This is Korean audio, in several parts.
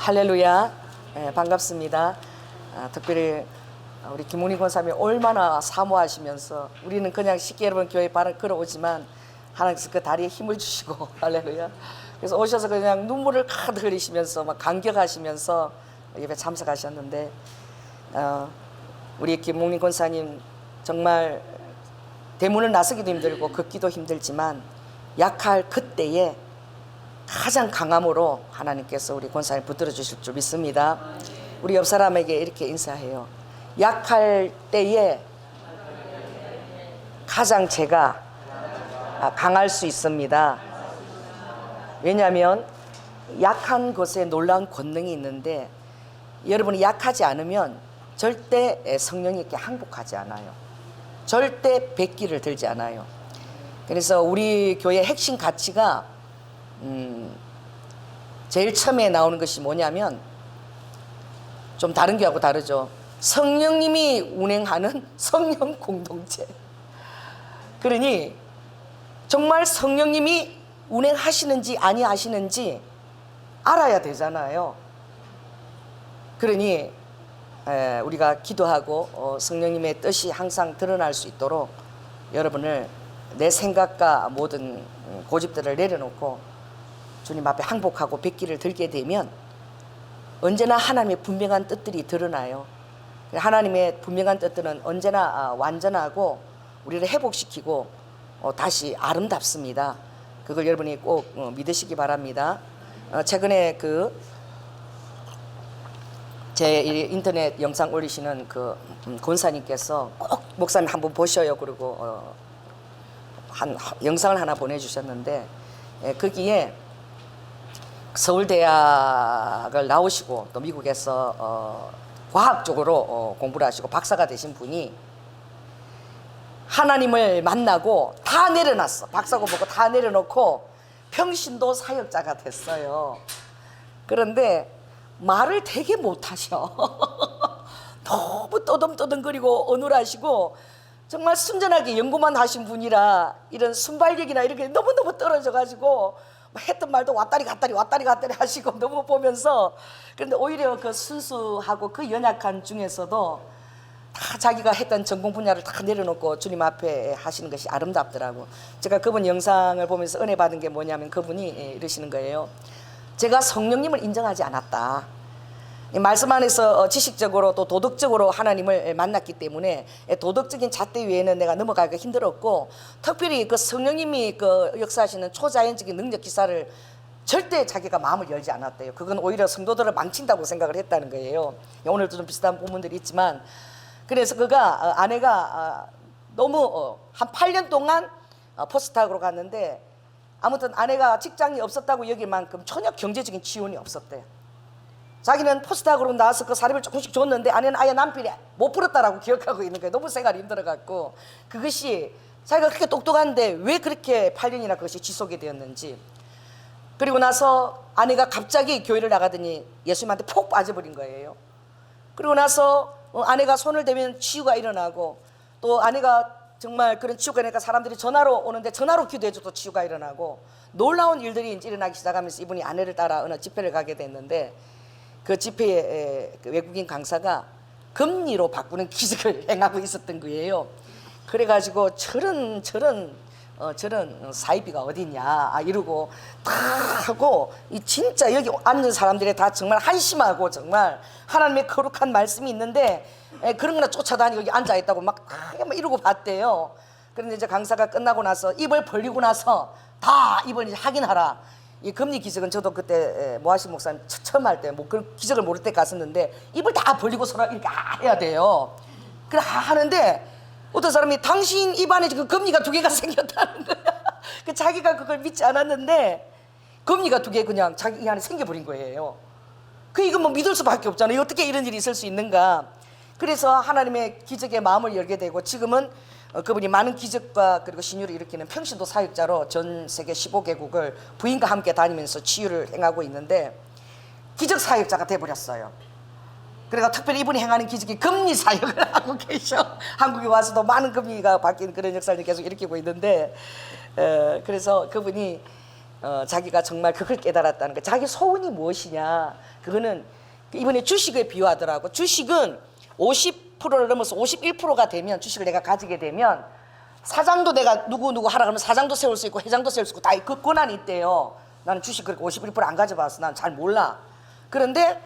할렐루야. 반갑습니다. 특별히 우리 김웅리 권사님이 얼마나 사모하시면서 우리는 그냥 쉽게 여러분 교회 발을 걸어오지만 하나님께서 그 다리에 힘을 주시고 할렐루야. 그래서 오셔서 그냥 눈물을 가득 흘리시면서 막 감격하시면서 예배 참석하셨는데 우리 김웅리 권사님 정말 대문을 나서기도 힘들고 걷기도 힘들지만 약할 그때에 가장 강함으로 하나님께서 우리 권사님 붙들어 주실 줄 믿습니다. 우리 옆 사람에게 이렇게 인사해요. 약할 때에 가장 제가 강할 수 있습니다. 왜냐하면 약한 것에 놀라운 권능이 있는데 여러분이 약하지 않으면 절대 성령이 이렇게 항복하지 않아요. 절대 백기를 들지 않아요. 그래서 우리 교회 핵심 가치가 제일 처음에 나오는 것이 뭐냐면 좀 다른 교회하고 다르죠. 성령님이 운행하는 성령 공동체. 그러니 정말 성령님이 운행하시는지 아니하시는지 알아야 되잖아요. 그러니 우리가 기도하고 성령님의 뜻이 항상 드러날 수 있도록 여러분을 내 생각과 모든 고집들을 내려놓고 주님 앞에 항복하고 백기를 들게 되면 언제나 하나님의 분명한 뜻들이 드러나요. 하나님의 분명한 뜻들은 언제나 완전하고 우리를 회복시키고 다시 아름답습니다. 그걸 여러분이 꼭 믿으시기 바랍니다. 최근에 제 인터넷 영상 올리시는 권사님께서 꼭 목사님 한번 보셔요. 그리고 영상을 하나 보내주셨는데 거기에 서울대학을 나오시고 또 미국에서 과학적으로 공부를 하시고 박사가 되신 분이 하나님을 만나고 다 내려놨어. 박사고 뭐고 다 내려놓고 평신도 사역자가 됐어요. 그런데 말을 되게 못하셔. 너무 떠듬떠듬거리고 어눌하시고 정말 순전하게 연구만 하신 분이라 이런 순발력이나 이렇게 너무너무 떨어져가지고 했던 말도 왔다리 갔다리 하시고 너무 보면서, 그런데 오히려 그 순수하고 그 연약한 중에서도 다 자기가 했던 전공 분야를 다 내려놓고 주님 앞에 하시는 것이 아름답더라고. 제가 그분 영상을 보면서 은혜 받은 게 뭐냐면 그분이 이러시는 거예요. 제가 성령님을 인정하지 않았다. 말씀 안에서 지식적으로 또 도덕적으로 하나님을 만났기 때문에 도덕적인 잣대 위에는 내가 넘어가기가 힘들었고, 특별히 그 성령님이 역사하시는 초자연적인 능력 기사를 절대 자기가 마음을 열지 않았대요. 그건 오히려 성도들을 망친다고 생각을 했다는 거예요. 오늘도 좀 비슷한 부분들이 있지만, 그래서 아내가 너무 한 8년 동안 포스트학으로 갔는데 아무튼 아내가 직장이 없었다고 여길 만큼 전혀 경제적인 지원이 없었대요. 자기는 포스트학으로 나와서 그 사람을 조금씩 줬는데 아내는 아예 남편이 못 풀었다라고 기억하고 있는 거예요. 너무 생활이 힘들어갖고. 그것이 자기가 그렇게 똑똑한데 왜 그렇게 8년이나 그것이 지속이 되었는지. 그리고 나서 아내가 갑자기 교회를 나가더니 예수님한테 푹 빠져버린 거예요. 그리고 나서 아내가 손을 대면 치유가 일어나고, 또 아내가 정말 그런 치유가 일어나니까 사람들이 전화로 오는데 전화로 기도해줘도 치유가 일어나고, 놀라운 일들이 이제 일어나기 시작하면서 이분이 아내를 따라 어느 집회를 가게 됐는데, 그 집회에 외국인 강사가 금리로 바꾸는 기적을 행하고 있었던 거예요. 그래가지고 저런 사이비가 어딨냐 이러고 다 하고, 진짜 여기 앉은 사람들이 다 정말 한심하고 정말 하나님의 거룩한 말씀이 있는데 그런 거나 쫓아다니고 여기 앉아있다고 막 이러고 봤대요. 그런데 이제 강사가 끝나고 나서 입을 벌리고 나서 다 입을 이제 확인하라. 이 금리 기적은 저도 그때 모하신 목사님 처음 할 때 뭐 그런 기적을 모를 때 갔었는데 입을 다 벌리고 서로 이렇게 해야 돼요. 그래 하는데 어떤 사람이 당신 입안에 그 금리가 2개가 생겼다는 거야. 그 자기가 그걸 믿지 않았는데 금리가 2개 그냥 자기 이 안에 생겨버린 거예요. 이거 뭐 믿을 수밖에 없잖아요. 어떻게 이런 일이 있을 수 있는가. 그래서 하나님의 기적에 마음을 열게 되고, 지금은 그분이 많은 기적과 그리고 신유를 일으키는 평신도 사역자로 전 세계 15개국을 부인과 함께 다니면서 치유를 행하고 있는데 기적 사역자가 돼버렸어요. 그러니까 특별히 이분이 행하는 기적이 금리 사역을 하고 계셔. 한국에 와서도 많은 금리가 바뀐 그런 역사를 계속 일으키고 있는데, 그래서 그분이 자기가 정말 그걸 깨달았다는 거. 자기 소원이 무엇이냐. 그거는 이번에 주식을 비유하더라고. 주식은 50%를 넘어서 51%가 되면, 주식을 내가 가지게 되면 사장도 내가 누구 하라 그러면 사장도 세울 수 있고 회장도 세울 수 있고 다 그 권한이 있대요. 나는 주식 그렇게 51%안 가져봐서 난 잘 몰라. 그런데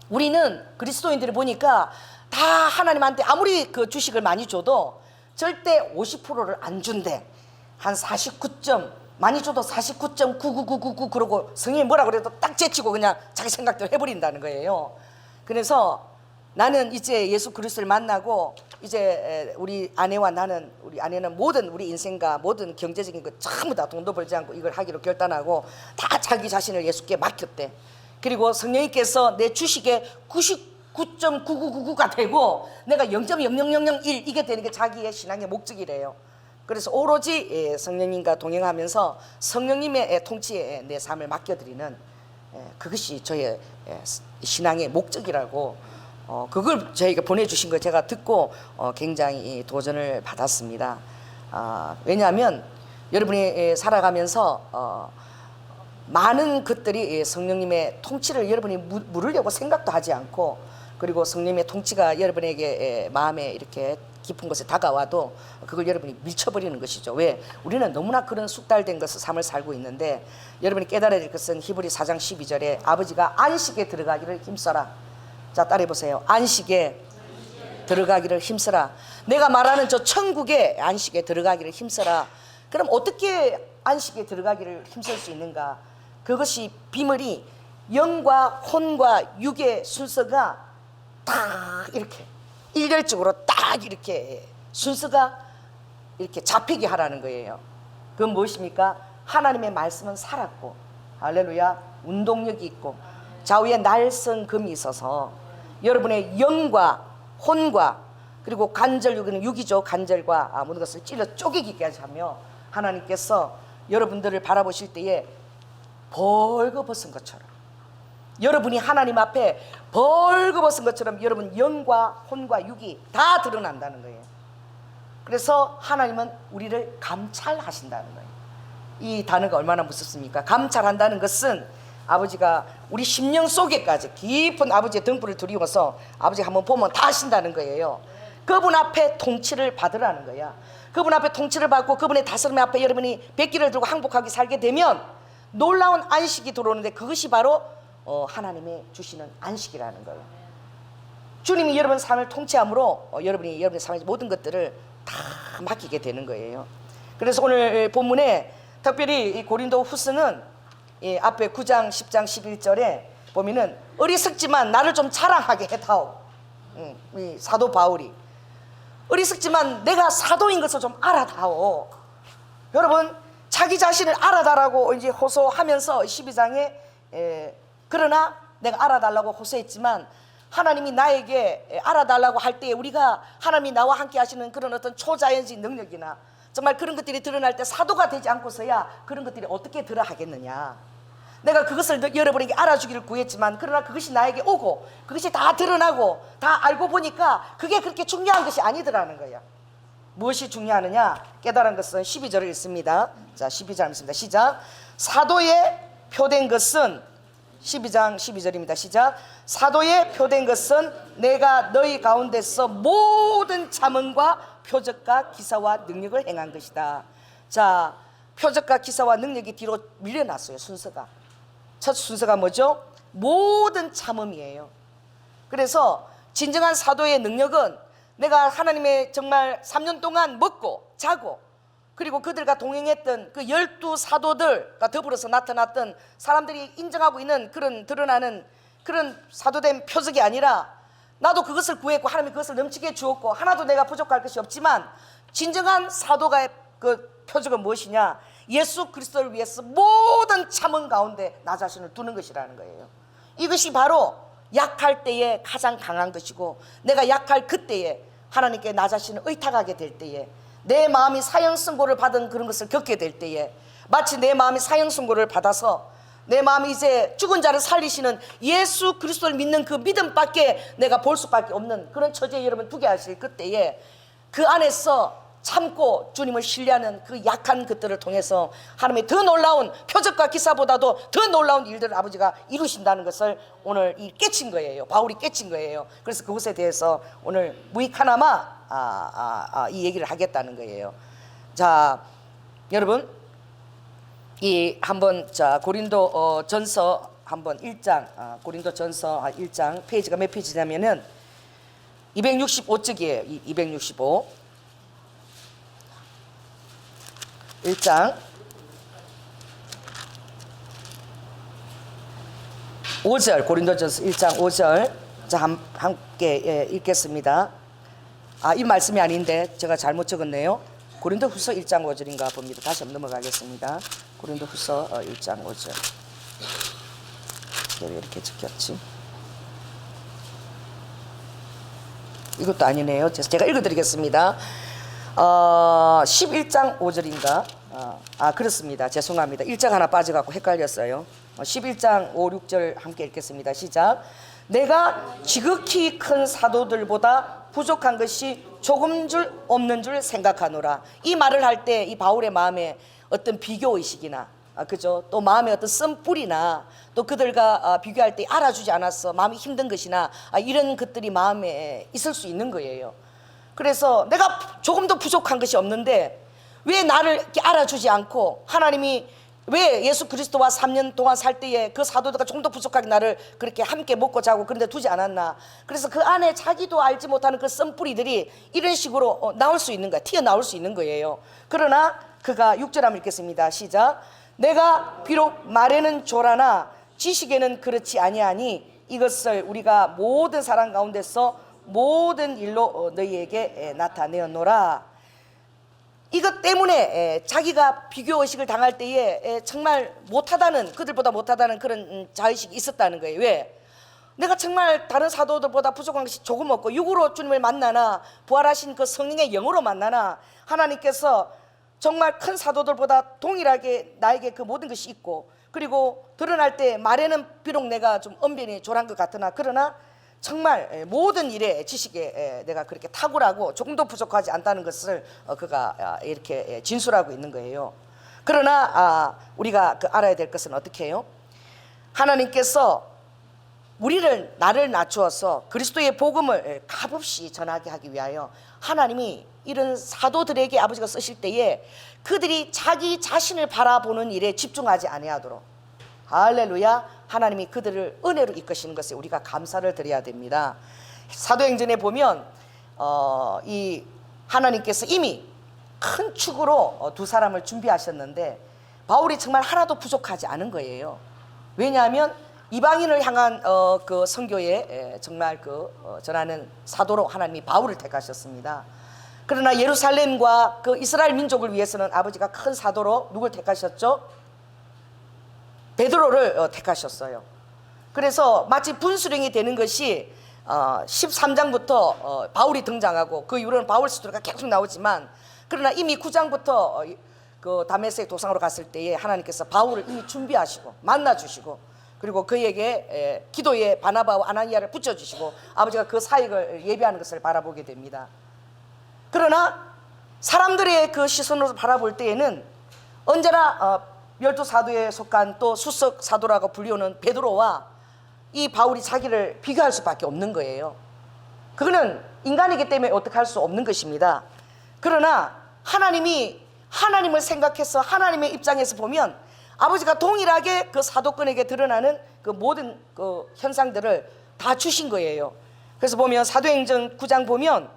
우리는 그리스도인들이 보니까 다 하나님한테 아무리 그 주식을 많이 줘도 절대 50%를 안 준대. 한 49점, 많이 줘도 49.99999 그러고 성령이 뭐라 그래도 딱 제치고 그냥 자기 생각대로 해버린다는 거예요. 그래서 나는 이제 예수 그리스도를 만나고 이제 우리 아내는 모든 우리 인생과 모든 경제적인 거 전부 다 돈도 벌지 않고 이걸 하기로 결단하고 다 자기 자신을 예수께 맡겼대. 그리고 성령님께서 내 주식의 99.9999가 되고 내가 0.00001 이게 되는 게 자기의 신앙의 목적이래요. 그래서 오로지 성령님과 동행하면서 성령님의 통치에 내 삶을 맡겨드리는 그것이 저의 신앙의 목적이라고, 그걸 저희가 보내주신 걸 제가 듣고 굉장히 도전을 받았습니다. 왜냐하면 여러분이 살아가면서 많은 것들이 성령님의 통치를 여러분이 물으려고 생각도 하지 않고, 그리고 성령님의 통치가 여러분에게 마음에 이렇게 깊은 곳에 다가와도 그걸 여러분이 밀쳐버리는 것이죠. 왜? 우리는 너무나 그런 숙달된 것을 삶을 살고 있는데, 여러분이 깨달아야 될 것은 히브리 4장 12절에 아버지가 안식에 들어가기를 힘써라. 자, 따라해보세요. 안식에 들어가기를 힘써라. 내가 말하는 저 천국의 안식에 들어가기를 힘써라. 그럼 어떻게 안식에 들어가기를 힘쓸 수 있는가? 그것이 비밀이 영과 혼과 육의 순서가 딱 이렇게 일렬적으로 딱 이렇게 순서가 이렇게 잡히게 하라는 거예요. 그건 무엇입니까? 하나님의 말씀은 살았고, 할렐루야, 운동력이 있고 좌우에 날성금이 있어서 여러분의 영과 혼과 그리고 관절, 여기는 육이죠. 관절과 모든 것을 찔러 쪼개기까지 하며 하나님께서 여러분들을 바라보실 때에 벌거벗은 것처럼, 여러분이 하나님 앞에 벌거벗은 것처럼 여러분 영과 혼과 육이 다 드러난다는 거예요. 그래서 하나님은 우리를 감찰하신다는 거예요. 이 단어가 얼마나 무섭습니까? 감찰한다는 것은 아버지가 우리 심령 속에까지 깊은 아버지의 등불을 들이워서 아버지가 한번 보면 다 하신다는 거예요. 그분 앞에 통치를 받으라는 거야. 그분 앞에 통치를 받고 그분의 다스림 앞에 여러분이 백기를 들고 항복하게 살게 되면 놀라운 안식이 들어오는데, 그것이 바로 하나님의 주시는 안식이라는 거예요. 주님이 여러분 삶을 통치함으로 여러분이 여러분의 삶의 모든 것들을 다 맡기게 되는 거예요. 그래서 오늘 본문에 특별히 이 고린도 후서는 앞에 9장 10장 11절에 보면은 어리석지만 나를 좀 자랑하게 해다오. 이 사도 바울이 어리석지만 내가 사도인 것을 좀 알아다오. 여러분, 자기 자신을 알아달라고 이제 호소하면서 12장에 그러나 내가 알아달라고 호소했지만 하나님이 나에게 알아달라고 할 때 우리가 하나님이 나와 함께 하시는 그런 어떤 초자연적 능력이나 정말 그런 것들이 드러날 때 사도가 되지 않고서야 그런 것들이 어떻게 들어 하겠느냐. 내가 그것을 여러분에게 알아주기를 구했지만 그러나 그것이 나에게 오고 그것이 다 드러나고 다 알고 보니까 그게 그렇게 중요한 것이 아니더라는 거야. 무엇이 중요하느냐? 깨달은 것은 12절을 읽습니다. 자, 12절 읽습니다. 시작. 사도에 표된 것은, 12장 12절입니다. 시작. 사도에 표된 것은 내가 너희 가운데서 모든 자문과 표적과 기사와 능력을 행한 것이다. 자, 표적과 기사와 능력이 뒤로 밀려났어요. 순서가. 첫 순서가 뭐죠? 모든 참음이에요. 그래서 진정한 사도의 능력은 내가 하나님의 정말 3년 동안 먹고 자고 그리고 그들과 동행했던 그 12사도들과 더불어서 나타났던 사람들이 인정하고 있는 그런 드러나는 그런 사도된 표적이 아니라, 나도 그것을 구했고 하나님이 그것을 넘치게 주었고 하나도 내가 부족할 것이 없지만 진정한 사도가의 그 표적은 무엇이냐? 예수 그리스도를 위해서 모든 참음 가운데 나 자신을 두는 것이라는 거예요. 이것이 바로 약할 때에 가장 강한 것이고, 내가 약할 그때에 하나님께 나 자신을 의탁하게 될 때에, 내 마음이 사형선고를 받은 그런 것을 겪게 될 때에, 마치 내 마음이 사형선고를 받아서 내 마음이 이제 죽은 자를 살리시는 예수 그리스도를 믿는 그 믿음밖에 내가 볼 수밖에 없는 그런 처지에 여러분 두게 하실 그때에 그 안에서 참고 주님을 신뢰하는 그 약한 것들을 통해서 하나님의 더 놀라운 표적과 기사보다도 더 놀라운 일들을 아버지가 이루신다는 것을 오늘 깨친 거예요. 바울이 깨친 거예요. 그래서 그것에 대해서 오늘 무익하나마 이 얘기를 하겠다는 거예요. 자, 여러분, 이 한번 자 고린도 전서 한번 1장 고린도 전서 1장 페이지가 몇 페이지냐면은 265쪽이에요. 265 1장 5절 고린도전서 1장 5절 자 함께 읽겠습니다. 이 말씀이 아닌데 제가 잘못 적었네요. 고린도후서 1장 5절인가 봅니다. 다시 한번 넘어가겠습니다. 고린도후서 1장 5절 왜 이렇게 적혔지? 이것도 아니네요. 제가 읽어드리겠습니다. 11장 5절인가? 그렇습니다. 죄송합니다. 1장 하나 빠져갖고 헷갈렸어요. 11장 5, 6절 함께 읽겠습니다. 시작. 내가 지극히 큰 사도들보다 부족한 것이 조금 줄 없는 줄 생각하노라. 이 말을 할 때 이 바울의 마음에 어떤 비교의식이나 그죠? 또 마음에 어떤 쓴뿌리나 또 그들과 비교할 때 알아주지 않았어 마음이 힘든 것이나 이런 것들이 마음에 있을 수 있는 거예요. 그래서 내가 조금 더 부족한 것이 없는데 왜 나를 이렇게 알아주지 않고 하나님이 왜 예수 그리스도와 3년 동안 살 때에 그 사도들과 조금 더 부족하게 나를 그렇게 함께 먹고 자고 그런 데 두지 않았나. 그래서 그 안에 자기도 알지 못하는 그 썬뿌리들이 이런 식으로 나올 수 있는 거야. 튀어나올 수 있는 거예요. 그러나 그가 6절 한번 읽겠습니다. 시작. 내가 비록 말에는 조라나 지식에는 그렇지 아니하니 이것을 우리가 모든 사람 가운데서 모든 일로 너희에게 나타내었노라. 이것 때문에 자기가 비교의식을 당할 때에 정말 못하다는, 그들보다 못하다는 그런 자의식이 있었다는 거예요. 왜? 내가 정말 다른 사도들보다 부족한 것이 조금 없고 육으로 주님을 만나나 부활하신 그 성령의 영으로 만나나 하나님께서 정말 큰 사도들보다 동일하게 나에게 그 모든 것이 있고, 그리고 드러날 때 말에는 비록 내가 좀 언변이 조란 것 같으나 그러나 정말 모든 일에 지식에 내가 그렇게 탁월하고 조금도 부족하지 않다는 것을 그가 이렇게 진술하고 있는 거예요. 그러나 우리가 알아야 될 것은 어떻게 해요? 하나님께서 나를 낮추어서 그리스도의 복음을 값없이 전하게 하기 위하여 하나님이 이런 사도들에게 아버지가 쓰실 때에 그들이 자기 자신을 바라보는 일에 집중하지 아니하도록, 할렐루야, 하나님이 그들을 은혜로 이끄시는 것에 우리가 감사를 드려야 됩니다. 사도행전에 보면 이 하나님께서 이미 큰 축으로 두 사람을 준비하셨는데 바울이 정말 하나도 부족하지 않은 거예요. 왜냐하면 이방인을 향한 그 선교에 정말 전하는 사도로 하나님이 바울을 택하셨습니다. 그러나 예루살렘과 그 이스라엘 민족을 위해서는 아버지가 큰 사도로 누굴 택하셨죠? 베드로를 택하셨어요. 그래서 마치 분수령이 되는 것이 13장부터 바울이 등장하고 그 이후로는 바울 스토리가 계속 나오지만, 그러나 이미 9장부터 그 다메섹 도상으로 갔을 때에 하나님께서 바울을 이미 준비하시고 만나주시고, 그리고 그에게 기도에 바나바와 아나니아를 붙여주시고 아버지가 그 사역을 예비하는 것을 바라보게 됩니다. 그러나 사람들의 그 시선으로 바라볼 때에는 언제나 12사도에 속한 또 수석 사도라고 불리우는 베드로와 이 바울이 자기를 비교할 수밖에 없는 거예요. 그거는 인간이기 때문에 어떻게 할 수 없는 것입니다. 그러나 하나님을 생각해서 하나님의 입장에서 보면 아버지가 동일하게 그 사도권에게 드러나는 그 모든 그 현상들을 다 주신 거예요. 그래서 보면 사도행전 9장 보면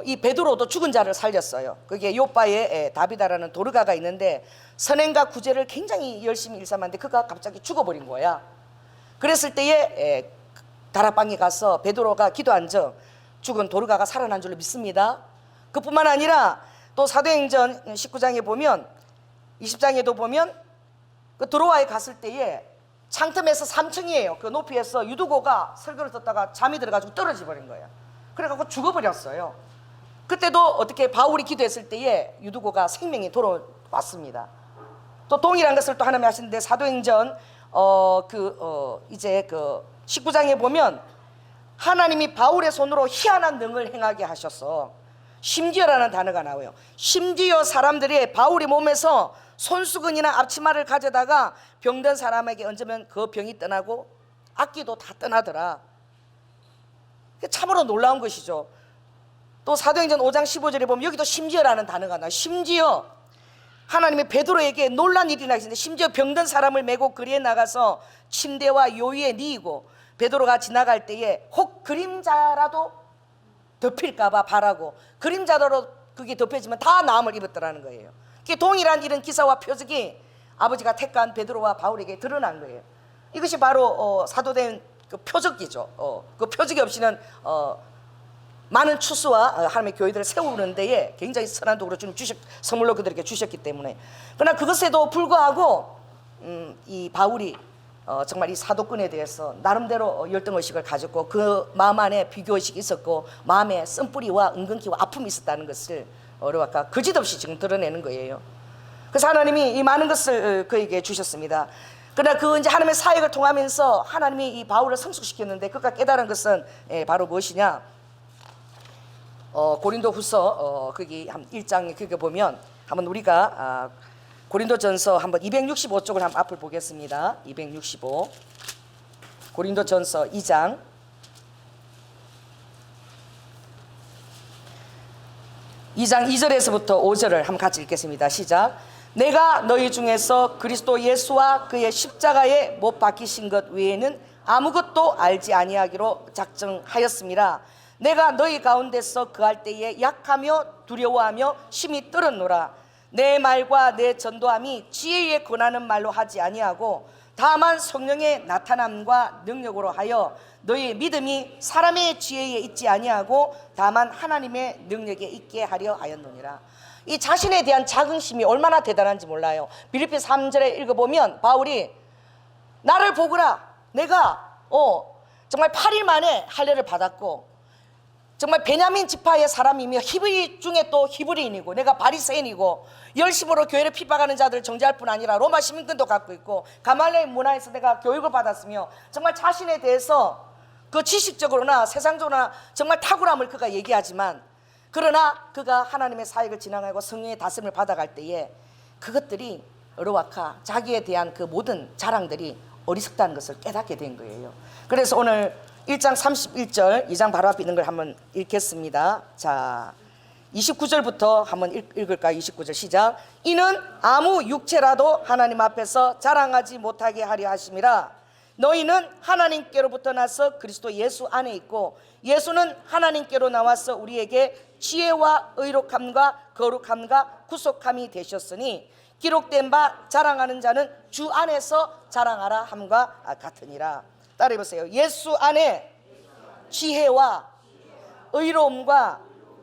이 베드로도 죽은 자를 살렸어요. 그게 요바에 다비다라는 도르가가 있는데 선행과 구제를 굉장히 열심히 일삼았는데 그가 갑자기 죽어버린 거야. 그랬을 때에 다락방에 가서 베드로가 기도한 적 죽은 도르가가 살아난 줄로 믿습니다. 그뿐만 아니라 또 사도행전 19장에 보면 20장에도 보면 그 드로아에 갔을 때에 창틈에서 3층이에요. 그 높이에서 유두고가 설교를 듣다가 잠이 들어가지고 떨어져 버린 거예요. 그래갖고 죽어버렸어요. 그때도 어떻게 바울이 기도했을 때에 유두고가 생명이 돌아왔습니다. 또 동일한 것을 또 하나님이 하시는데 사도행전 이제 그 19장에 보면 하나님이 바울의 손으로 희한한 능을 행하게 하셔서 심지어라는 단어가 나와요. 심지어 사람들이 바울이 몸에서 손수건이나 앞치마를 가져다가 병든 사람에게 얹으면 그 병이 떠나고 악기도 다 떠나더라. 참으로 놀라운 것이죠. 또 사도행전 5장 15절에 보면 여기도 심지어라는 단어가 나와요. 심지어 하나님이 베드로에게 놀란 일이 나있는데, 심지어 병든 사람을 메고 거리에 나가서 침대와 요위에 뉘고 베드로가 지나갈 때에 혹 그림자라도 덮일까봐 바라고, 그림자로 그게 덮여지면 다 나음을 입었더라는 거예요. 동일한 이런 기사와 표적이 아버지가 택한 베드로와 바울에게 드러난 거예요. 이것이 바로 사도된 그 표적이죠. 그 표적이 없이는 많은 추수와 하나님의 교회들을 세우는 데에 굉장히 선한 도구로 주님 선물로 그들에게 주셨기 때문에. 그러나 그것에도 불구하고 이 바울이 정말 이 사도권에 대해서 나름대로 열등의식을 가졌고, 그 마음 안에 비교의식이 있었고, 마음에 쓴뿌리와 은근기와 아픔이 있었다는 것을 아까 거짓없이 지금 드러내는 거예요. 그래서 하나님이 이 많은 것을 그에게 주셨습니다. 그러나 그 이제 하나님의 사역을 통하면서 하나님이 이 바울을 성숙시켰는데, 그가 깨달은 것은 바로 무엇이냐? 고린도후서 거기 한 1장에 그게 보면 한번 우리가 고린도전서 한번 265쪽을 한번 앞을 보겠습니다. 265 고린도전서 2장 2절에서부터 5절을 한번 같이 읽겠습니다. 시작. 내가 너희 중에서 그리스도 예수와 그의 십자가에 못 박히신 것 외에는 아무것도 알지 아니하기로 작정하였습니다. 내가 너희 가운데서 그할 때에 약하며 두려워하며 심히 떨었노라. 내 말과 내 전도함이 지혜에 권하는 말로 하지 아니하고 다만 성령의 나타남과 능력으로 하여 너희의 믿음이 사람의 지혜에 있지 아니하고 다만 하나님의 능력에 있게 하려 하였느니라. 이 자신에 대한 자긍심이 얼마나 대단한지 몰라요. 빌립기 3절에 읽어보면 바울이 나를 보거라, 내가 정말 8일 만에 할례를 받았고 정말 베냐민 지파의 사람이며 히브리 중에 또 히브리인이고 내가 바리새인이고 열심으로 교회를 핍박하는 자들을 정죄할 뿐 아니라 로마 시민권도 갖고 있고 가말리엘 문화에서 내가 교육을 받았으며 정말 자신에 대해서 그 지식적으로나 세상적으로나 정말 탁월함을 그가 얘기하지만, 그러나 그가 하나님의 사역을 진행하고 성령의 다스림을 받아갈 때에 그것들이 어루와카 자기에 대한 그 모든 자랑들이 어리석다는 것을 깨닫게 된 거예요. 그래서 오늘 1장 31절 2장 바로 앞에 있는 걸 한번 읽겠습니다. 자, 29절부터 한번 읽을까요? 29절 시작. 이는 아무 육체라도 하나님 앞에서 자랑하지 못하게 하려 하심이라. 너희는 하나님께로부터 나서 그리스도 예수 안에 있고 예수는 하나님께로 나와서 우리에게 지혜와 의롭함과 거룩함과 구속함이 되셨으니 기록된 바 자랑하는 자는 주 안에서 자랑하라 함과 같으니라. 따라해보세요. 예수 안에 지혜와 의로움과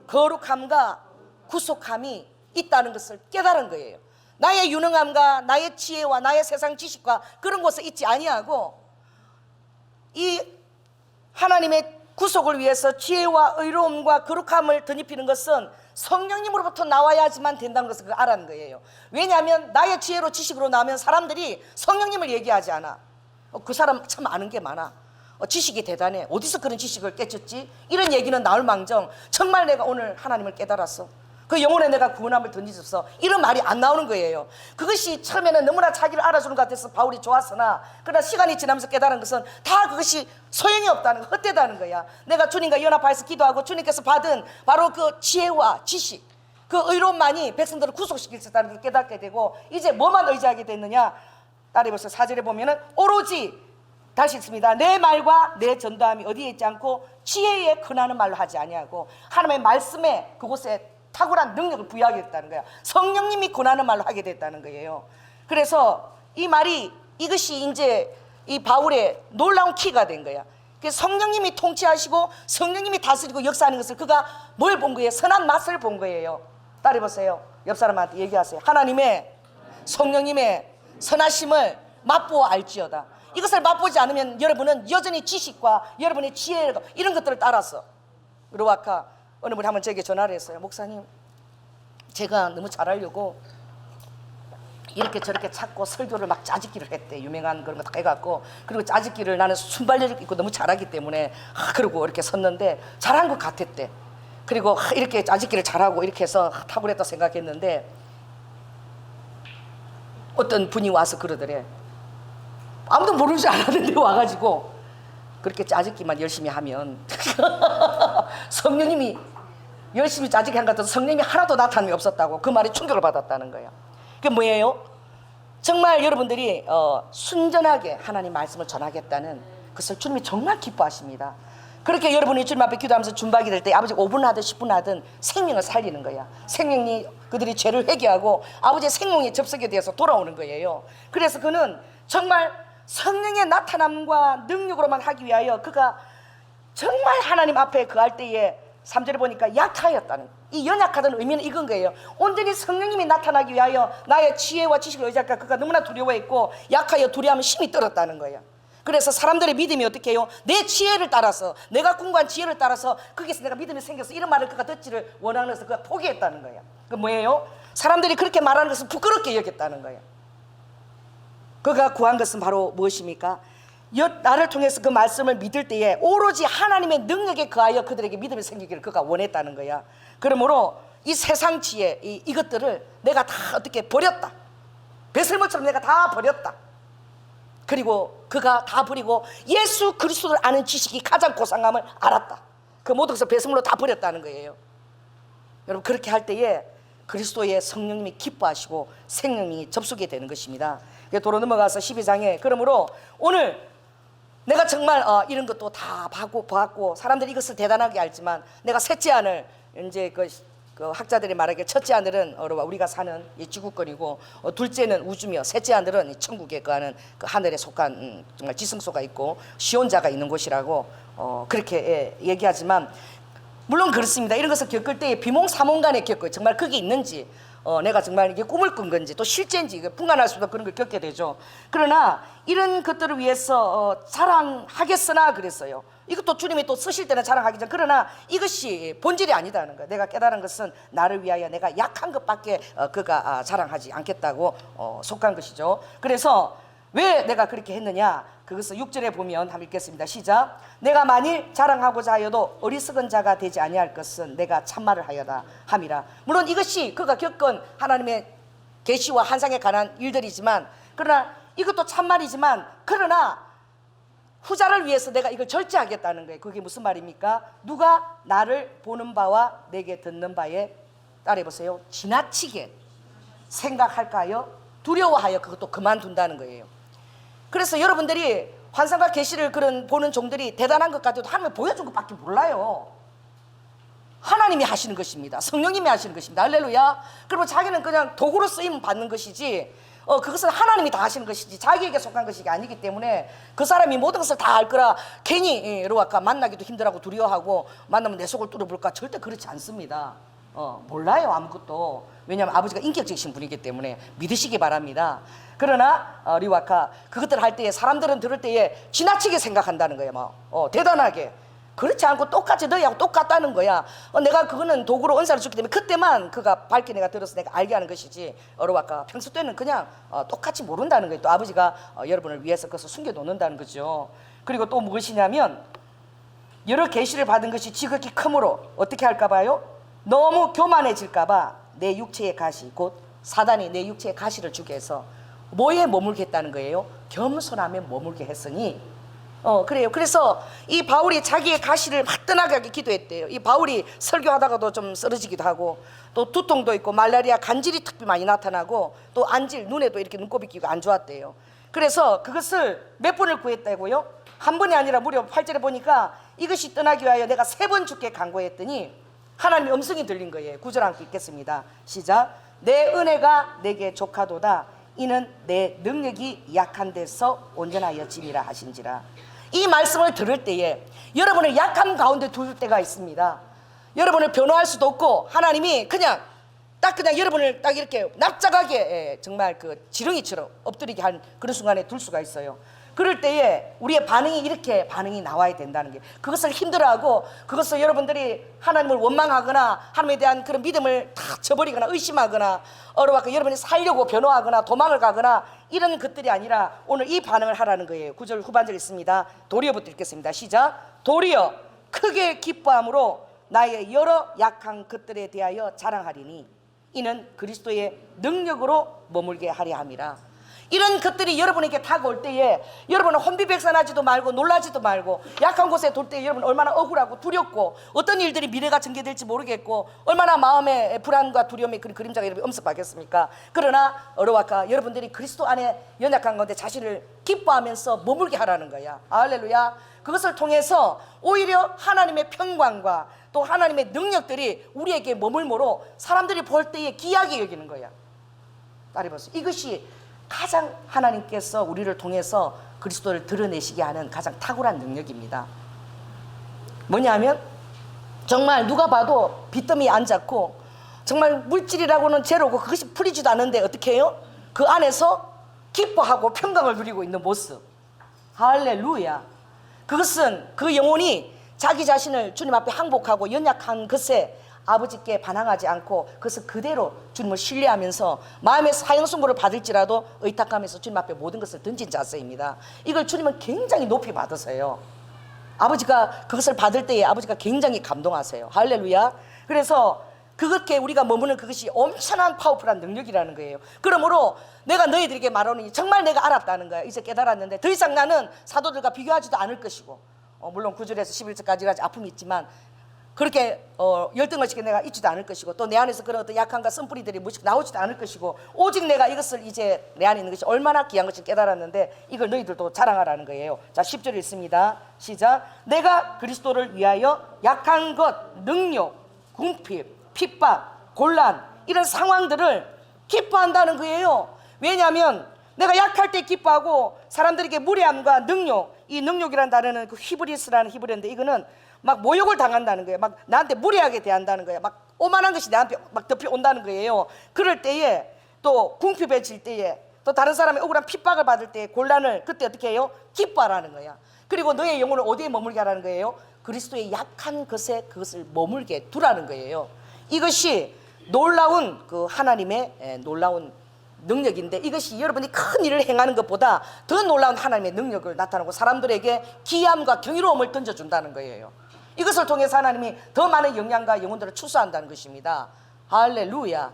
거룩함과 구속함이 있다는 것을 깨달은 거예요. 나의 유능함과 나의 지혜와 나의 세상 지식과 그런 것을 잊지 아니하고 이 하나님의 구속을 위해서 지혜와 의로움과 거룩함을 덧입히는 것은 성령님으로부터 나와야지만 된다는 것을 알아는 거예요. 왜냐하면 나의 지혜로 지식으로 나오면 사람들이 성령님을 얘기하지 않아. 그 사람 참 아는 게 많아. 지식이 대단해. 어디서 그런 지식을 깨쳤지? 이런 얘기는 나올 망정 정말 내가 오늘 하나님을 깨달았어. 그 영혼에 내가 구원함을 던지셨어. 이런 말이 안 나오는 거예요. 그것이 처음에는 너무나 자기를 알아주는 것 같아서 바울이 좋았으나 그러나 시간이 지나면서 깨달은 것은 다 그것이 소용이 없다는 거, 헛되다는 거야. 내가 주님과 연합하여서 기도하고 주님께서 받은 바로 그 지혜와 지식, 그 의로움만이 백성들을 구속시킬 수 있다는 걸 깨닫게 되고 이제 뭐만 의지하게 됐느냐. 따라해보세요. 4절에 보면은 오로지 다시 있습니다. 내 말과 내 전도함이 어디에 있지 않고 지혜에 근하는 말로 하지 아니하고 하나님의 말씀에 그곳에 탁월한 능력을 부여하겠다는 거야. 성령님이 권하는 말로 하게 됐다는 거예요. 그래서 이 말이 이것이 이제 이 바울의 놀라운 키가 된 거야. 그래서 성령님이 통치하시고 성령님이 다스리고 역사하는 것을 그가 뭘 본 거예요? 선한 맛을 본 거예요. 따라해보세요. 옆 사람한테 얘기하세요. 하나님의 성령님의 선하심을 맛보아 알지어다. 이것을 맛보지 않으면 여러분은 여전히 지식과 여러분의 지혜 이런 것들을 따라서. 그리고 아까 어느 분이 한번 제게 전화를 했어요. 목사님, 제가 너무 잘하려고 이렇게 저렇게 찾고 설교를 막 짜집기를 했대. 유명한 그런 거 다 해갖고. 그리고 짜집기를 나는 순발력을 있고 너무 잘하기 때문에 그러고 이렇게 섰는데 잘한 것 같았대. 그리고 이렇게 아직기를 잘하고 이렇게 해서 탁월했다 생각했는데 어떤 분이 와서 그러더래. 아무도 모르는 줄 알았는데 와가지고 그렇게 짜집기만 열심히 하면 성령님이 열심히 짜집기 한 것 같아서 성령님이 하나도 나타남이 없었다고 그 말에 충격을 받았다는 거예요. 그게 뭐예요? 정말 여러분들이 순전하게 하나님 말씀을 전하겠다는 그것을 주님이 정말 기뻐하십니다. 그렇게 여러분이 주님 앞에 기도하면서 준박이 될 때 아버지가 5분 하든 10분 하든 생명을 살리는 거야. 생명이 그들이 죄를 회개하고 아버지의 생명이 접속에 대해서 돌아오는 거예요. 그래서 그는 정말 성령의 나타남과 능력으로만 하기 위하여 그가 정말 하나님 앞에 거할 때에 3절에 보니까 약하였다는, 이 연약하다는 의미는 이건 거예요. 온전히 성령님이 나타나기 위하여 나의 지혜와 지식을 의지할까 그가 너무나 두려워했고 약하여 두려워하면 힘이 떨었다는 거예요. 그래서 사람들의 믿음이 어떻게 해요? 내 지혜를 따라서, 내가 궁구한 지혜를 따라서 거기서 내가 믿음이 생겨서 이런 말을 그가 듣지를 원하면서 그가 포기했다는 거예요. 그 뭐예요? 사람들이 그렇게 말하는 것을 부끄럽게 여겼다는 거예요. 그가 구한 것은 바로 무엇입니까? 나를 통해서 그 말씀을 믿을 때에 오로지 하나님의 능력에 거하여 그들에게 믿음이 생기기를 그가 원했다는 거야. 그러므로 이 세상 지혜 이것들을 내가 다 어떻게 버렸다. 배설물처럼 내가 다 버렸다. 그리고 그가 다 버리고 예수 그리스도를 아는 지식이 가장 고상함을 알았다. 그 모든 것을 배설물로 다 버렸다는 거예요. 여러분 그렇게 할 때에 그리스도의 성령님이 기뻐하시고 생명이 접속이 되는 것입니다. 도로 넘어가서 12장에 그러므로 오늘 내가 정말 이런 것도 다 보았고 사람들이 이것을 대단하게 알지만 내가 셋째 아들, 이제 그 학자들이 말하기에 첫째 아들은 우리가 사는 이 지구권이고 둘째는 우주며 셋째 아들은 천국에 거하는 그 하늘에 속한 정말 지성소가 있고 시온자가 있는 곳이라고 그렇게 얘기하지만 물론 그렇습니다. 이런 것을 겪을 때에 비몽사몽간에 겪어요. 정말 그게 있는지 내가 정말 이게 꿈을 꾼 건지 또 실제인지 분간할 수도 그런 걸 겪게 되죠. 그러나 이런 것들을 위해서 자랑하겠으나 그랬어요. 이것도 주님이 또 쓰실 때는 자랑하겠죠. 그러나 이것이 본질이 아니다는 거예요. 내가 깨달은 것은 나를 위하여 내가 약한 것밖에 그가 자랑하지 않겠다고 속한 것이죠. 그래서 왜 내가 그렇게 했느냐, 그것을 6절에 보면 한번 읽겠습니다. 시작. 내가 만일 자랑하고자 하여도 어리석은 자가 되지 아니할 것은 내가 참말을 하여다 함이라. 물론 이것이 그가 겪은 하나님의 계시와 환상에 관한 일들이지만, 그러나 이것도 참말이지만, 그러나 후자를 위해서 내가 이걸 절제하겠다는 거예요. 그게 무슨 말입니까? 누가 나를 보는 바와 내게 듣는 바에 따라해보세요. 지나치게 생각할까요? 두려워하여 그것도 그만둔다는 거예요. 그래서 여러분들이 환상과 계시를 그런 보는 종들이 대단한 것 같아도 하나님이 보여준 것밖에 몰라요. 하나님이 하시는 것입니다. 성령님이 하시는 것입니다. 할렐루야. 그리고 자기는 그냥 도구로 쓰임 받는 것이지 그것은 하나님이 다 하시는 것이지 자기에게 속한 것이 아니기 때문에 그 사람이 모든 것을 다 알 거라 괜히 아까 만나기도 힘들어하고 두려워하고 만나면 내 속을 뚫어볼까, 절대 그렇지 않습니다. 몰라요 아무것도. 왜냐하면 아버지가 인격적이신 분이기 때문에 믿으시기 바랍니다. 그러나 리와카 그것들 할 때에 사람들은 들을 때에 지나치게 생각한다는 거예요. 대단하게. 그렇지 않고 똑같이 너희하고 똑같다는 거야. 내가 그거는 도구로 은사를 줬기 때문에 그때만 그가 밝게 내가 들어서 내가 알게 하는 것이지 리와카 평소 때는 그냥 똑같이 모른다는 거예요. 또 아버지가 여러분을 위해서 그것을 숨겨놓는다는 거죠. 그리고 또 무엇이냐면 여러 계시를 받은 것이 지극히 크므로 어떻게 할까 봐요? 너무 교만해질까 봐 내 육체의 가시, 곧 사단이 내 육체의 가시를 주게 해서 뭐에 머물겠다는 거예요? 겸손함에 머물게 했으니 그래요. 그래서 이 바울이 자기의 가시를 화끈하게 기도했대요. 이 바울이 설교하다가도 좀 쓰러지기도 하고 또 두통도 있고 말라리아 간질이 특히 많이 나타나고 또 안질, 눈에도 이렇게 눈곱이 끼고 안 좋았대요. 그래서 그것을 몇 번을 구했다고요? 한 번이 아니라 무려 8절에 보니까 이것이 떠나기 위하여 내가 3번 주께 간구했더니 하나님의 음성이 들린 거예요. 9절 함께 읽겠습니다. 시작. 내 은혜가 내게 족하도다. 이는 내 능력이 약한 데서 온전하여짐이라 하신지라. 이 말씀을 들을 때에 여러분을 약함 가운데 둘 때가 있습니다. 여러분을 변호할 수도 없고 하나님이 그냥 여러분을 딱 이렇게 납작하게 정말 그 지렁이처럼 엎드리게 한 그런 순간에 둘 수가 있어요. 그럴 때에 우리의 반응이 이렇게 반응이 나와야 된다는 게, 그것을 힘들어하고 그것을 여러분들이 하나님을 원망하거나 하나님에 대한 그런 믿음을 다 저버리거나 의심하거나 여러분이 살려고 변호하거나 도망을 가거나 이런 것들이 아니라 오늘 이 반응을 하라는 거예요. 9절 후반절 있습니다. 도리어부터 읽겠습니다. 시작. 도리어 크게 기뻐함으로 나의 여러 약한 것들에 대하여 자랑하리니 이는 그리스도의 능력으로 머물게 하려 함이라. 이런 것들이 여러분에게 다가올 때에 여러분은 혼비백산하지도 말고 놀라지도 말고, 약한 곳에 돌 때 여러분 얼마나 억울하고 두렵고 어떤 일들이 미래가 전개될지 모르겠고 얼마나 마음의 불안과 두려움의 그림자가 여러분 엄습하겠습니까? 그러나 어려워까 여러분들이 그리스도 안에 연약한 가운데 자신을 기뻐하면서 머물게 하라는 거야. 할렐루야. 그것을 통해서 오히려 하나님의 평강과 또 하나님의 능력들이 우리에게 머물므로 사람들이 볼 때에 귀하게 여기는 거야. 따라해 보세요. 이것이 가장 하나님께서 우리를 통해서 그리스도를 드러내시게 하는 가장 탁월한 능력입니다. 뭐냐면 정말 누가 봐도 빚더미 앉았고 정말 물질이라고는 제로고 그것이 풀리지도 않는데 어떻게 해요? 그 안에서 기뻐하고 평강을 누리고 있는 모습. 할렐루야. 그것은 그 영혼이 자기 자신을 주님 앞에 항복하고 연약한 것에 아버지께 반항하지 않고 그것을 그대로 주님을 신뢰하면서 마음의 사형선고를 받을지라도 의탁하면서 주님 앞에 모든 것을 던진 자세입니다. 이걸 주님은 굉장히 높이 받으세요. 아버지가 그것을 받을 때에 아버지가 굉장히 감동하세요. 할렐루야. 그래서 그렇게 우리가 머무는 그것이 엄청난 파워풀한 능력이라는 거예요. 그러므로 내가 너희들에게 말하노니 정말 내가 알았다는 거야. 이제 깨달았는데 더 이상 나는 사도들과 비교하지도 않을 것이고, 물론 9절에서 11절까지가 아픔이 있지만 그렇게 열등의식에 내가 있지도 않을 것이고 또 내 안에서 그런 어떤 약함과 쓴뿌리들이 무식 나오지도 않을 것이고, 오직 내가 이것을 이제 내 안에 있는 것이 얼마나 귀한 것을 깨달았는데 이걸 너희들도 자랑하라는 거예요. 자, 10절 읽습니다. 시작. 내가 그리스도를 위하여 약한 것, 능욕, 궁핍, 핍박, 곤란 이런 상황들을 기뻐한다는 거예요. 왜냐하면 내가 약할 때 기뻐하고 사람들에게 무례함과 능욕, 이 능욕이라는 단어는 그 히브리스라는 히브리어인데 이거는 막 모욕을 당한다는 거예요. 막 나한테 무례하게 대한다는 거예요. 막 오만한 것이 나한테 막 덮여 온다는 거예요. 그럴 때에 또 궁핍해질 때에 또 다른 사람의 억울한 핍박을 받을 때 곤란을 그때 어떻게 해요? 기뻐하라는 거야. 그리고 너의 영혼을 어디에 머물게 하라는 거예요? 그리스도의 약한 것에 그것을 머물게 두라는 거예요. 이것이 놀라운 그 하나님의 놀라운 능력인데 이것이 여러분이 큰 일을 행하는 것보다 더 놀라운 하나님의 능력을 나타내고 사람들에게 기함과 경이로움을 던져준다는 거예요. 이것을 통해서 하나님이 더 많은 영향과 영혼들을 추수한다는 것입니다. 할렐루야.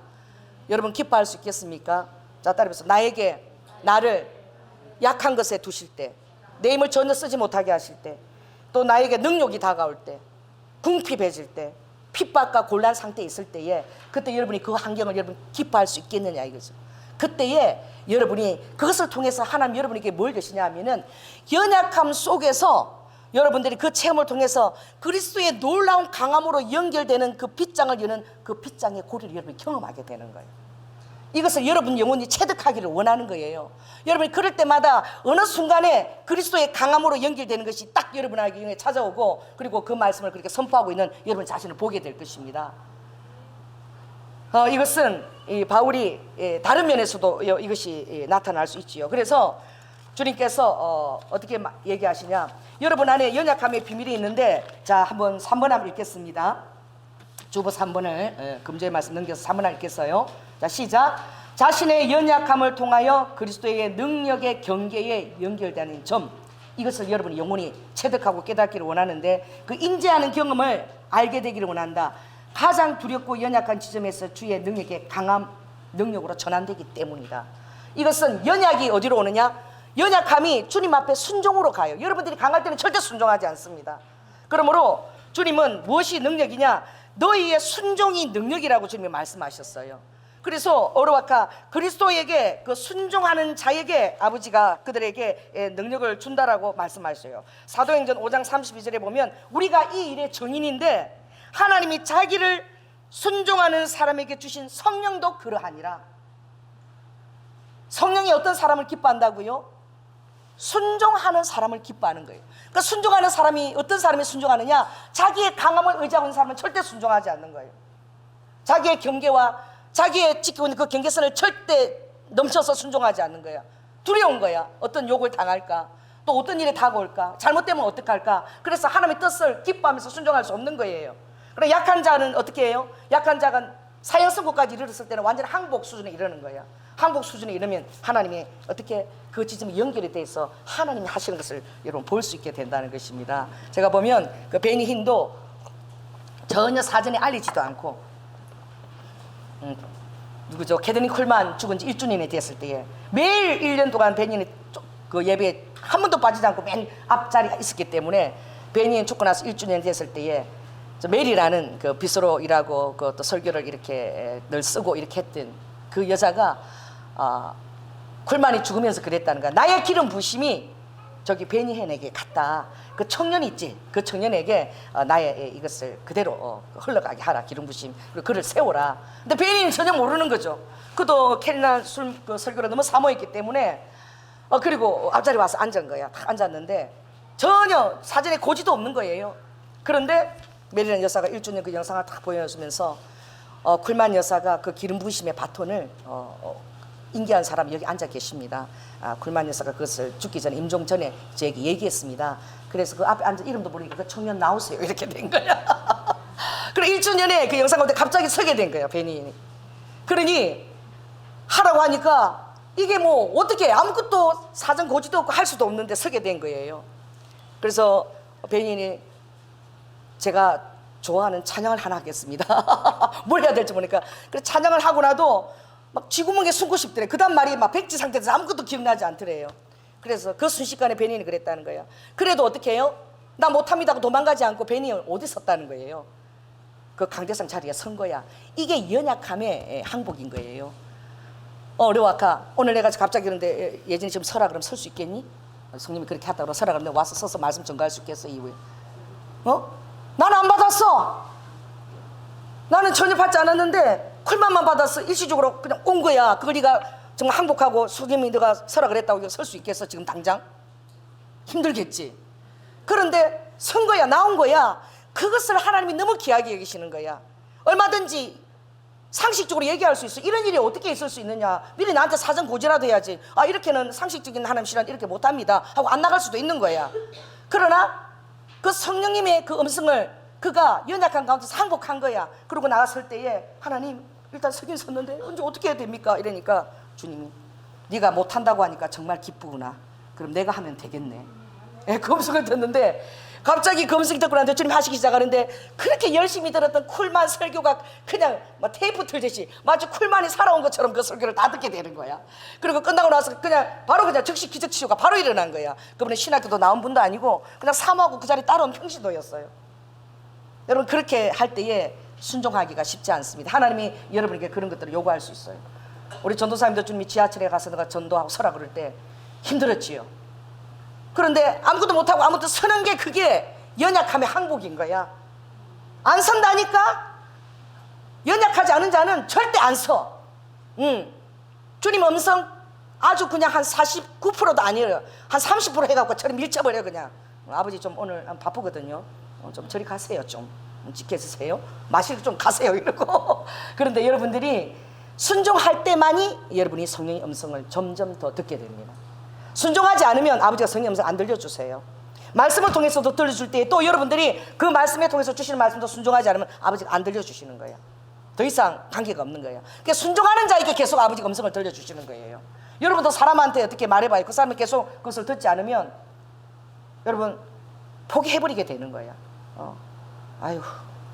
여러분 기뻐할 수 있겠습니까? 자, 따라해보세요. 나를 약한 것에 두실 때, 내 힘을 전혀 쓰지 못하게 하실 때, 또 나에게 능력이 다가올 때, 궁핍해질 때, 핍박과 곤란 상태에 있을 때에 그때 여러분이 그 환경을 여러분 기뻐할 수 있겠느냐 이거죠. 그때에 여러분이 그것을 통해서 하나님 여러분에게 뭘 주시냐 하면은 연약함 속에서 여러분들이 그 체험을 통해서 그리스도의 놀라운 강함으로 연결되는 그 빗장을 여는 그 빗장의 고리를 여러분이 경험하게 되는 거예요. 이것을 여러분 영혼이 체득하기를 원하는 거예요. 여러분이 그럴 때마다 어느 순간에 그리스도의 강함으로 연결되는 것이 딱 여러분에게 찾아오고 그리고 그 말씀을 그렇게 선포하고 있는 여러분 자신을 보게 될 것입니다. 이것은 바울이 다른 면에서도 이것이 나타날 수 있지요. 그래서 주님께서 어떻게 얘기하시냐, 여러분 안에 연약함의 비밀이 있는데, 자 한번 3번 한번 읽겠습니다. 주보 3번을 금주의 말씀 넘겨서 3번 한번 읽겠어요. 자, 시작. 자신의 연약함을 통하여 그리스도의 능력의 경계에 연결되는 점, 이것을 여러분이 영혼이 체득하고 깨닫기를 원하는데 그 인지하는 경험을 알게 되기를 원한다. 가장 두렵고 연약한 지점에서 주의 능력의 강함 능력으로 전환되기 때문이다. 이것은 연약이 어디로 오느냐? 연약함이 주님 앞에 순종으로 가요. 여러분들이 강할 때는 절대 순종하지 않습니다. 그러므로 주님은 무엇이 능력이냐? 너희의 순종이 능력이라고 주님이 말씀하셨어요. 그래서 어로와카 그리스도에게 그 순종하는 자에게 아버지가 그들에게 능력을 준다라고 말씀하셔요. 사도행전 5장 32절에 보면 우리가 이 일의 증인인데 하나님이 자기를 순종하는 사람에게 주신 성령도 그러하니라. 성령이 어떤 사람을 기뻐한다고요? 순종하는 사람을 기뻐하는 거예요. 그러니까 순종하는 사람이 어떤 사람이 순종하느냐? 자기의 강함을 의지하고 있는 사람은 절대 순종하지 않는 거예요. 자기의 경계와 자기의 지키고 있는 그 경계선을 절대 넘쳐서 순종하지 않는 거야. 두려운 거야. 어떤 욕을 당할까? 또 어떤 일이 다가올까? 잘못되면 어떡할까? 그래서 하나님의 뜻을 기뻐하면서 순종할 수 없는 거예요. 그럼 약한 자는 어떻게 해요? 약한 자가 사형선고까지 이르렀을 때는 완전 항복 수준에 이르는 거야. 항복 수준에 이르면 하나님이 어떻게 그 지점이 연결이 돼서 하나님이 하시는 것을 여러분 볼 수 있게 된다는 것입니다. 제가 보면 그 베니 힌도 전혀 사전에 알리지도 않고, 누구죠? 캐더린 콜만 죽은 지 1주년이 됐을 때에 매일 1년 동안 베니는 그 예배에 한 번도 빠지지 않고 맨 앞자리가 있었기 때문에, 베니는 죽고 나서 1주년 됐을 때에 저 메리라는 그 비서로 일하고 그 또 설교를 이렇게 늘 쓰고 이렇게 했던 그 여자가 콜만이 죽으면서 그랬다는 거야. 나의 기름 부심이 저기 베니헨에게 갔다. 그 청년 있지? 그 청년에게 나의 이것을 그대로 흘러가게 하라. 기름 부심. 그리고 그를 세워라. 근데 베니는 전혀 모르는 거죠. 그도 캐리나 그 설교를 너무 사모했기 때문에 그리고 앞자리 와서 앉은 거야. 딱 앉았는데 전혀 사전에 고지도 없는 거예요. 그런데 메리라는 여사가 1주년 그 영상을 딱 보여주면서 쿨만 여사가 그 기름 부심의 바톤을 인계한 사람이 여기 앉아 계십니다. 쿨만 여사가 그것을 죽기 전에, 임종 전에 저에게 얘기했습니다. 그래서 그 앞에 앉아 이름도 모르니까 그 청년 나오세요. 이렇게 된 거야. 그리고 1주년에 그 영상 가운데 갑자기 서게 된 거야, 베니이. 그러니 하라고 하니까 이게 뭐 어떻게 아무것도 사전 고지도 없고 할 수도 없는데 서게 된 거예요. 그래서 베니이 제가 좋아하는 찬양을 하나 하겠습니다. 뭘 해야 될지 모르니까. 그래서 찬양을 하고 나도 막 쥐구멍에 숨고 싶더래. 그 다음 말이 막 백지 상태에서 아무것도 기억나지 않더래요. 그래서 그 순식간에 베니는 그랬다는 거예요. 그래도 어떻게 해요? 나 못합니다 하고 도망가지 않고 베니는 어디 섰다는 거예요? 그 강대상 자리에 선 거야. 이게 연약함의 항복인 거예요. 르와카, 오늘 내가 갑자기 그런데 예진이 지금 서라 그러면 설 수 있겠니? 성님이 그렇게 하다고 그러면 서라 그러면 와서 서서 말씀 전가할 수 있겠어? 이후에 나는 안 받았어. 나는 전혀 받지 않았는데 콜만만 받았어. 일시적으로 그냥 온 거야. 그걸 네가 정말 항복하고 수님이 네가 서라 그랬다고 설 수 있겠어? 지금 당장? 힘들겠지. 그런데 선 거야. 나온 거야. 그것을 하나님이 너무 귀하게 여기시는 거야. 얼마든지 상식적으로 얘기할 수 있어. 이런 일이 어떻게 있을 수 있느냐. 미리 나한테 사전 고지라도 해야지. 이렇게는 상식적인 하나님 신앙 이렇게 못합니다 하고 안 나갈 수도 있는 거야. 그러나 그 성령님의 그 음성을 그가 연약한 가운데서 항복한 거야. 그러고 나갔을 때에 하나님 일단 서긴 섰는데 언제 어떻게 해야 됩니까? 이러니까 주님이 네가 못한다고 하니까 정말 기쁘구나. 그럼 내가 하면 되겠네. 그 음성을 듣는데 갑자기 그 음성이 듣고 나는데 주님 하시기 시작하는데 그렇게 열심히 들었던 쿨만 설교가 그냥 막 테이프 틀듯이 마치 쿨만이 살아온 것처럼 그 설교를 다 듣게 되는 거야. 그리고 끝나고 나서 그냥 바로 그냥 즉시 기적치유가 바로 일어난 거야. 그분은 신학교도 나온 분도 아니고 그냥 사모하고 그 자리 따라온 평신도였어요. 여러분 그렇게 할 때에 순종하기가 쉽지 않습니다. 하나님이 여러분에게 그런 것들을 요구할 수 있어요. 우리 전도사님도 주님이 지하철에 가서 내가 전도하고 서라 그럴 때 힘들었지요. 그런데 아무것도 못하고 아무것도 서는 게 그게 연약함의 항복인 거야. 안 선다니까? 연약하지 않은 자는 절대 안 서. 주님 음성 아주 그냥 한 49%도 아니에요. 한 30% 해갖고 저리 밀쳐버려 그냥. 아버지 좀 오늘 바쁘거든요. 좀 저리 가세요. 좀 지켜주세요. 마시고 좀 가세요 이러고. 그런데 여러분들이 순종할 때만이 여러분이 성령의 음성을 점점 더 듣게 됩니다. 순종하지 않으면 아버지가 성령의 음성 안 들려주세요. 말씀을 통해서도 들려줄 때 또 여러분들이 그 말씀에 통해서 주시는 말씀도 순종하지 않으면 아버지가 안 들려주시는 거예요. 더 이상 관계가 없는 거예요. 그러니까 순종하는 자에게 계속 아버지가 음성을 들려주시는 거예요. 여러분도 사람한테 어떻게 말해봐요. 그 사람이 계속 그것을 듣지 않으면 여러분 포기해버리게 되는 거야. 아유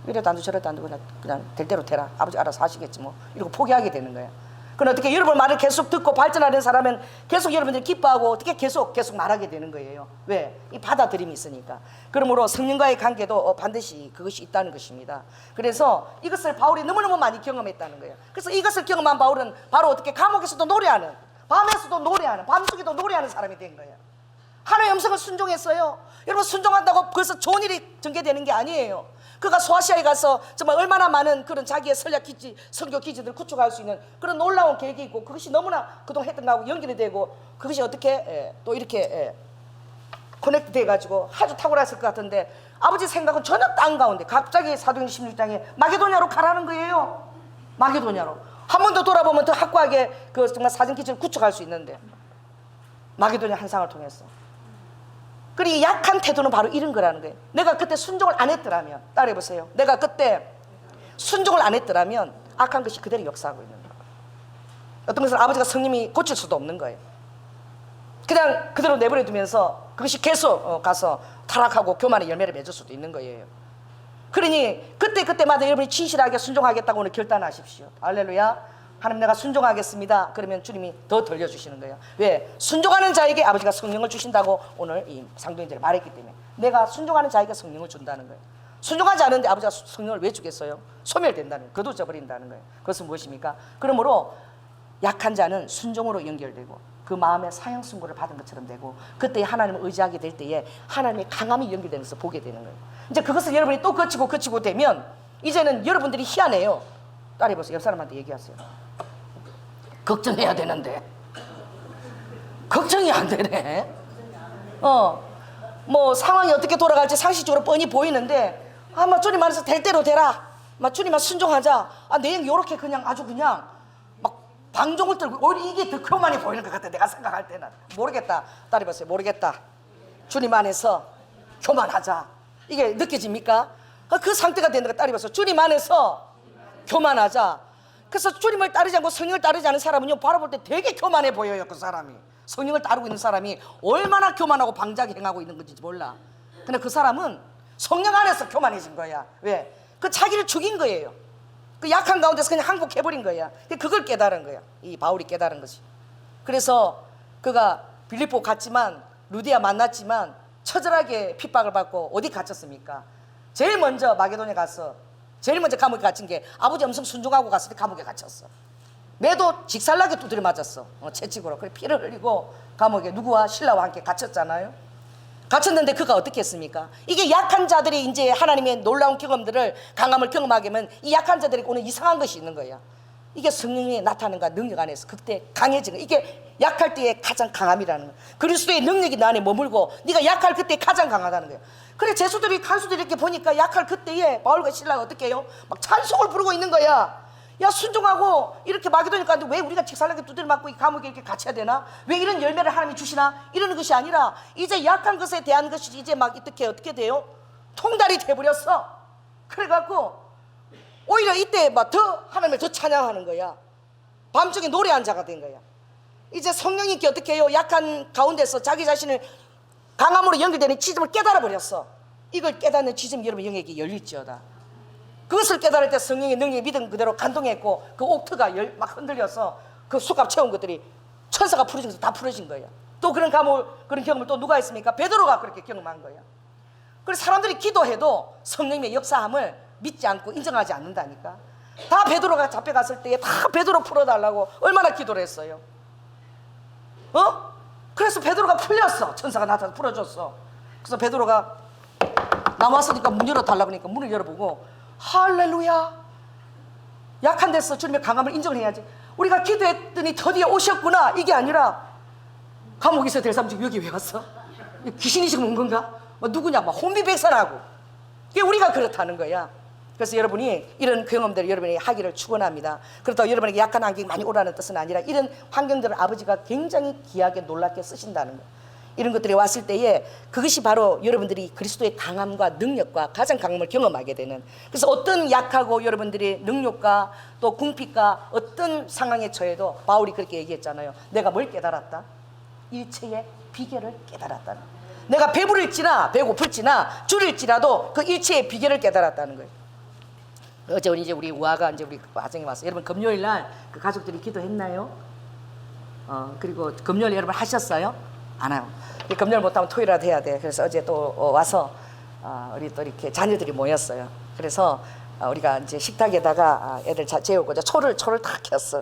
이래도 안 돼 저래도 안 돼 그냥 될 대로 되라. 아버지 알아서 하시겠지 뭐 이러고 포기하게 되는 거야. 그럼 어떻게 여러분 말을 계속 듣고 발전하는 사람은 계속 여러분들이 기뻐하고 어떻게 계속 말하게 되는 거예요. 왜? 이 받아들임이 있으니까. 그러므로 성령과의 관계도 반드시 그것이 있다는 것입니다. 그래서 이것을 바울이 너무너무 많이 경험했다는 거예요. 그래서 이것을 경험한 바울은 바로 어떻게 감옥에서도 노래하는, 밤에서도 노래하는, 밤속에도 노래하는 사람이 된 거예요. 하나님의 음성을 순종했어요. 여러분 순종한다고 벌써 좋은 일이 전개되는 게 아니에요. 그가 소아시아에 가서 정말 얼마나 많은 그런 자기의 선교 기지들을 구축할 수 있는 그런 놀라운 계획이 있고 그것이 너무나 그동안 했던 거하고 연결이 되고 그것이 어떻게 또 이렇게 커넥트 돼가지고 아주 탁월했을 것 같은데 아버지 생각은 전혀 땅 가운데 갑자기 사도행전 16장에 마게도냐로 가라는 거예요. 마게도냐로. 한 번 더 돌아보면 더 확고하게 그 정말 사전 기지를 구축할 수 있는데 마게도냐 한상을 통해서. 그리고 약한 태도는 바로 이런 거라는 거예요. 내가 그때 순종을 안 했더라면, 따라해보세요. 내가 그때 순종을 안 했더라면 악한 것이 그대로 역사하고 있는 거예요. 어떤 것은 아버지가 성님이 고칠 수도 없는 거예요. 그냥 그대로 내버려 두면서 그것이 계속 가서 타락하고 교만의 열매를 맺을 수도 있는 거예요. 그러니 그때마다 여러분이 진실하게 순종하겠다고 오늘 결단하십시오. 할렐루야. 하나님 내가 순종하겠습니다. 그러면 주님이 더 돌려주시는 거예요. 왜? 순종하는 자에게 아버지가 성령을 주신다고 오늘 이 상도인들이 말했기 때문에 내가 순종하는 자에게 성령을 준다는 거예요. 순종하지 않은데 아버지가 성령을 왜 주겠어요? 소멸된다는 거예요. 거두져 버린다는 거예요. 그것은 무엇입니까? 그러므로 약한 자는 순종으로 연결되고 그 마음의 사형 선고를 받은 것처럼 되고 그때 하나님을 의지하게 될 때에 하나님의 강함이 연결되는 것을 보게 되는 거예요. 이제 그것을 여러분이 또 거치고 되면 이제는 여러분들이 희한해요. 딸이 보세요. 옆 사람한테 얘기하세요. 걱정해야 되는데 걱정이 안 되네. 뭐 상황이 어떻게 돌아갈지 상식적으로 뻔히 보이는데 아마 주님 안에서 될 대로 되라. 막 주님만 순종하자. 내형 요렇게 그냥 아주 그냥 막 방종을 들고 오히려 이게 더 교만해 보이는 것 같아. 내가 생각할 때는 모르겠다. 딸이 보세요. 모르겠다. 주님 안에서 교만하자. 이게 느껴집니까? 그 상태가 되는 거 딸이 보세요. 주님 안에서 교만하자. 그래서 주님을 따르지 않고 성령을 따르지 않은 사람은요 바로 볼 때 되게 교만해 보여요. 그 사람이 성령을 따르고 있는 사람이 얼마나 교만하고 방자게 행하고 있는 건지 몰라. 근데 그 사람은 성령 안에서 교만해진 거야. 왜? 그 자기를 죽인 거예요. 그 약한 가운데서 그냥 항복해버린 거야. 그걸 깨달은 거야. 이 바울이 깨달은 것이. 그래서 그가 빌립보 갔지만 루디아 만났지만 처절하게 핍박을 받고 어디 갇혔습니까? 제일 먼저 마게도니아 가서 제일 먼저 감옥에 갇힌 게 아버지 엄청 순종하고 갔을 때 감옥에 갇혔어. 매도 직살나게 두드려 맞았어. 채찍으로. 그래 피를 흘리고 감옥에 누구와 신라와 함께 갇혔잖아요. 갇혔는데 그가 어떻게 했습니까? 이게 약한 자들이 이제 하나님의 놀라운 경험들을 강함을 경험하게 하면 이 약한 자들이 오는 이상한 것이 있는 거야. 이게 성령의 나타남과 능력 안에서 그때 강해지는 거야. 이게 약할 때의 가장 강함이라는 거야. 그리스도의 능력이 나 안에 머물고 네가 약할 그때 가장 강하다는 거야. 그래 제수들이 간수들이 이렇게 보니까 약할 그때에 바울과 신라가 어떻게 해요? 막 찬송을 부르고 있는 거야. 야 순종하고 이렇게 마게도니아 가는데 왜 우리가 직살나게 두드려 맞고 이 감옥에 이렇게 갇혀야 되나? 왜 이런 열매를 하나님이 주시나? 이러는 것이 아니라 이제 약한 것에 대한 것이 이제 막 어떻게 돼요? 통달이 돼버렸어. 그래갖고 오히려 이때 막 더 하나님을 더 찬양하는 거야. 밤중에 노래한 자가 된 거야. 이제 성령이 어떻게 해요? 약한 가운데서 자기 자신을 강함으로 연결되는 지점을 깨달아 버렸어. 이걸 깨닫는 지점이 여러분 영에게 열릴지어다. 그것을 깨달을 때 성령의 능력이 믿음 그대로 간동했고 그 옥트가 막 흔들려서 그 수갑 채운 것들이 천사가 풀어진 것도 다 풀어진 거야. 또 그런 경험을 또 누가 했습니까? 베드로가 그렇게 경험한 거야. 그래서 사람들이 기도해도 성령의 역사함을 믿지 않고 인정하지 않는다니까. 다 베드로가 잡혀갔을 때에 다 베드로 풀어달라고 얼마나 기도를 했어요. 그래서 베드로가 풀렸어. 천사가 나타나서 풀어줬어. 그래서 베드로가 나왔으니까 문 열어달라고 하니까 문을 열어보고 할렐루야. 약한 데서 주님의 강함을 인정을 해야지. 우리가 기도했더니 드디어 오셨구나 이게 아니라 감옥에서 될 사람 지금 여기 왜 왔어? 귀신이 지금 온 건가? 뭐 누구냐? 막 혼비백산하고. 그게 우리가 그렇다는 거야. 그래서 여러분이 이런 경험들을 여러분이 하기를 축원합니다. 그렇다고 여러분에게 약한 환경이 많이 오라는 뜻은 아니라 이런 환경들을 아버지가 굉장히 귀하게 놀랍게 쓰신다는 거예요. 이런 것들이 왔을 때에 그것이 바로 여러분들이 그리스도의 강함과 능력과 가장 강함을 경험하게 되는. 그래서 어떤 약하고 여러분들이 능력과 또 궁핍과 어떤 상황에 처해도 바울이 그렇게 얘기했잖아요. 내가 뭘 깨달았다? 일체의 비결을 깨달았다는. 내가 배부를지나 배고플지나 줄일지라도 그 일체의 비결을 깨달았다는 거예요. 어제 이제 우리 우아가 이제 우리 가정에 왔어요. 여러분 금요일 날 그 가족들이 기도했나요? 그리고 금요일 여러분 하셨어요? 안 해요. 금요일 못하면 토요일이라도 해야 돼. 그래서 어제 또 와서 우리 또 이렇게 자녀들이 모였어요. 그래서 우리가 이제 식탁에다가 애들 재우고 초를 다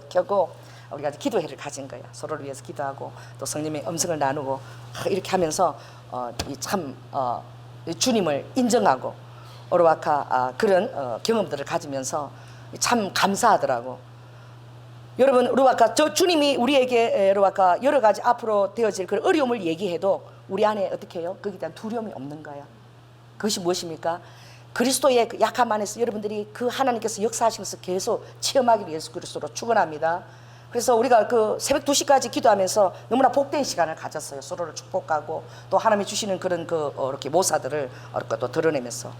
켜고 우리가 기도회를 가진 거야. 서로를 위해서 기도하고 또 성령의 음성을 나누고 이렇게 하면서 참 주님을 인정하고 오르와카 그런 경험들을 가지면서 참 감사하더라고. 여러분 오르와카 저 주님이 우리에게 오르와카 여러 가지 앞으로 되어질 그런 어려움을 얘기해도 우리 안에 어떻게 해요? 거기에 대한 두려움이 없는 거야. 그것이 무엇입니까? 그리스도의 그 약함 안에서 여러분들이 그 하나님께서 역사하시면서 계속 체험하기를 예수 그리스도로 축원합니다. 그래서 우리가 그 새벽 2시까지 기도하면서 너무나 복된 시간을 가졌어요. 서로를 축복하고 또 하나님이 주시는 그런 이렇게 모사들을 또 드러내면서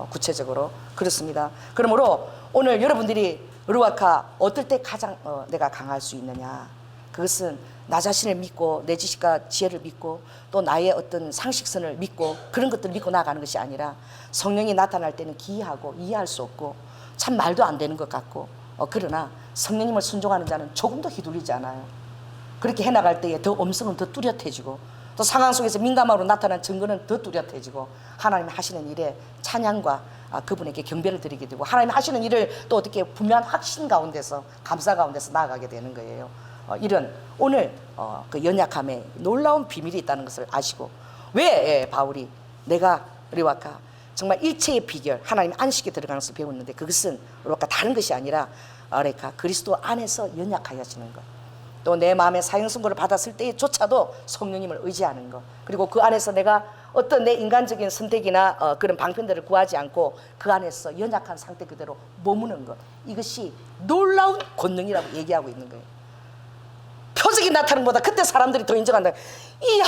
구체적으로 그렇습니다. 그러므로 오늘 여러분들이 르와카 어떨 때 가장 내가 강할 수 있느냐? 그것은 나 자신을 믿고 내 지식과 지혜를 믿고 또 나의 어떤 상식선을 믿고 그런 것들을 믿고 나아가는 것이 아니라 성령이 나타날 때는 기이하고 이해할 수 없고 참 말도 안 되는 것 같고 그러나 성령님을 순종하는 자는 조금도 휘둘리지 않아요. 그렇게 해나갈 때에 더 음성은 더 뚜렷해지고 또 상황 속에서 민감하로 나타난 증거는 더 뚜렷해지고 하나님이 하시는 일에 찬양과 그분에게 경배를 드리게 되고 하나님이 하시는 일을 또 어떻게 분명한 확신 가운데서 감사 가운데서 나아가게 되는 거예요. 이런 오늘 그 연약함에 놀라운 비밀이 있다는 것을 아시고 왜 바울이 내가 우리와까 정말 일체의 비결 하나님 안식에 들어가는 것을 배웠는데 그것은 우리와까 다른 것이 아니라 그러니까 그리스도 안에서 연약하여지는 것 또 내 마음의 사형 선고를 받았을 때조차도 성령님을 의지하는 것 그리고 그 안에서 내가 어떤 내 인간적인 선택이나 그런 방편들을 구하지 않고 그 안에서 연약한 상태 그대로 머무는 것 이것이 놀라운 권능이라고 얘기하고 있는 거예요. 표적이 나타나는 것보다 그때 사람들이 더 인정한다. 이야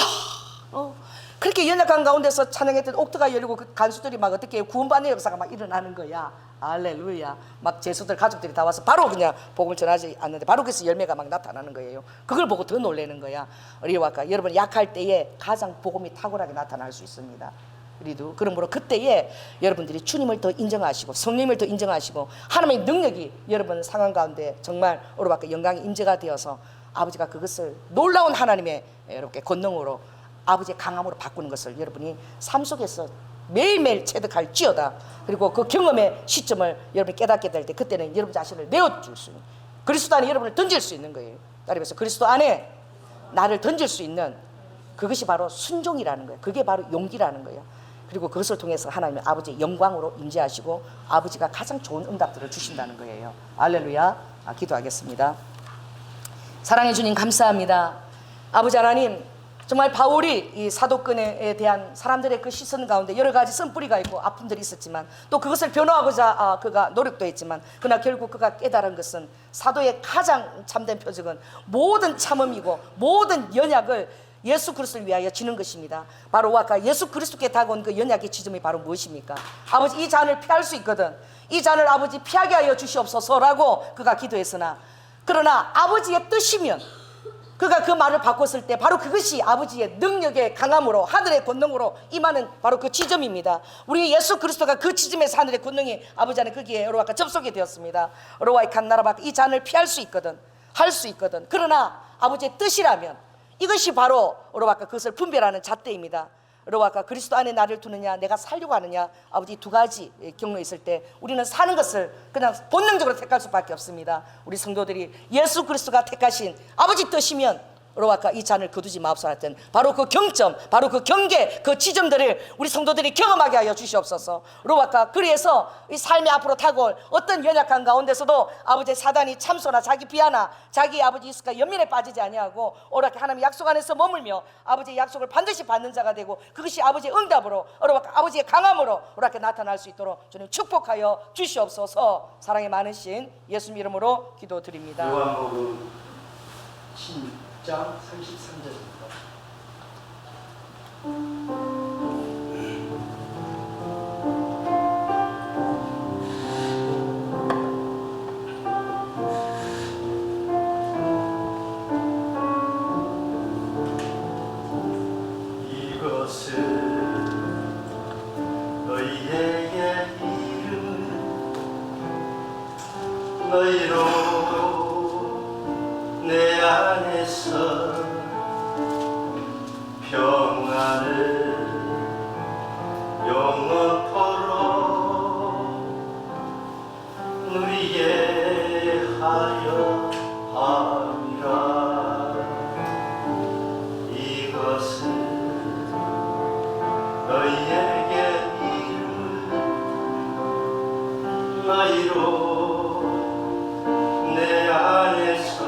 그렇게 연약한 가운데서 찬양했던 옥토가 열리고 그 간수들이 막 어떻게 구원받는 역사가 막 일어나는 거야. 할렐루야. 막 제수들 가족들이 다 와서 바로 그냥 복음을 전하지 않는데 바로 그래서 열매가 막 나타나는 거예요. 그걸 보고 더 놀라는 거야. 우리와 아까 여러분 약할 때에 가장 복음이 탁월하게 나타날 수 있습니다. 우리도 그러므로 그때에 여러분들이 주님을 더 인정하시고 성령님을 더 인정하시고 하나님의 능력이 여러분 상황 가운데 정말 우리와 아까 영광의 임재가 되어서 아버지가 그것을 놀라운 하나님의 이렇게 권능으로 아버지의 강함으로 바꾸는 것을 여러분이 삶 속에서 매일매일 체득할지어다. 그리고 그 경험의 시점을 여러분이 깨닫게 될 때 그때는 여러분 자신을 내어줄 수 있는 그리스도 안에 여러분을 던질 수 있는 거예요. 따라서 그리스도 안에 나를 던질 수 있는 그것이 바로 순종이라는 거예요. 그게 바로 용기라는 거예요. 그리고 그것을 통해서 하나님의 아버지의 영광으로 임재하시고 아버지가 가장 좋은 응답들을 주신다는 거예요. 할렐루야. 기도하겠습니다. 사랑해 주님 감사합니다. 아버지 하나님 정말 바울이 이 사도권에 대한 사람들의 그 시선 가운데 여러 가지 쓴뿌리가 있고 아픔들이 있었지만 또 그것을 변호하고자 그가 노력도 했지만 그러나 결국 그가 깨달은 것은 사도의 가장 참된 표적은 모든 참음이고 모든 연약을 예수 그리스도를 위하여 지는 것입니다. 바로 아까 예수 그리스도께 다가온 그 연약의 지점이 바로 무엇입니까? 아버지 이 잔을 피할 수 있거든 이 잔을 아버지 피하게 하여 주시옵소서라고 그가 기도했으나 그러나 아버지의 뜻이면 그가 그 말을 바꿨을 때 바로 그것이 아버지의 능력의 강함으로 하늘의 권능으로 임하는 바로 그 지점입니다. 우리 예수 그리스도가 그 지점에서 하늘의 권능이 아버지 안에 거기에 여러와가 접속이 되었습니다. 여러와의 칸나라바 이 잔을 피할 수 있거든 할 수 있거든 그러나 아버지의 뜻이라면 이것이 바로 여러와가 그것을 분별하는 잣대입니다. 여러와가 그리스도 안에 나를 두느냐 내가 살려고 하느냐 아버지 두 가지 경로에 있을 때 우리는 사는 것을 그냥 본능적으로 택할 수밖에 없습니다. 우리 성도들이 예수 그리스도가 택하신 아버지 뜻이면 여러와가 이 잔을 거두지 마옵소서 하여튼 바로 그 경점 바로 그 경계 그 지점들을 우리 성도들이 경험하게 하여 주시옵소서. 여러와가 그래서 이 삶의 앞으로 다가올 어떤 연약한 가운데서도 아버지 사단이 참소나 자기 비하나 자기 아버지 이스가 연민에 빠지지 아니하고 오락게 하나님의 약속 안에서 머물며 아버지의 약속을 반드시 받는 자가 되고 그것이 아버지의 응답으로 여러와가 아버지의 강함으로 오락게 나타날 수 있도록 주님 축복하여 주시옵소서. 사랑이 많으신 예수님 이름으로 기도드립니다. 요한복음 16장 33절입니다. 이것은 너희에게 이름은 너희로 내 안에서 평안을 영원토록 누리게 하여 함이라. 이것은 너희에게 이름을 너희로 내 안에서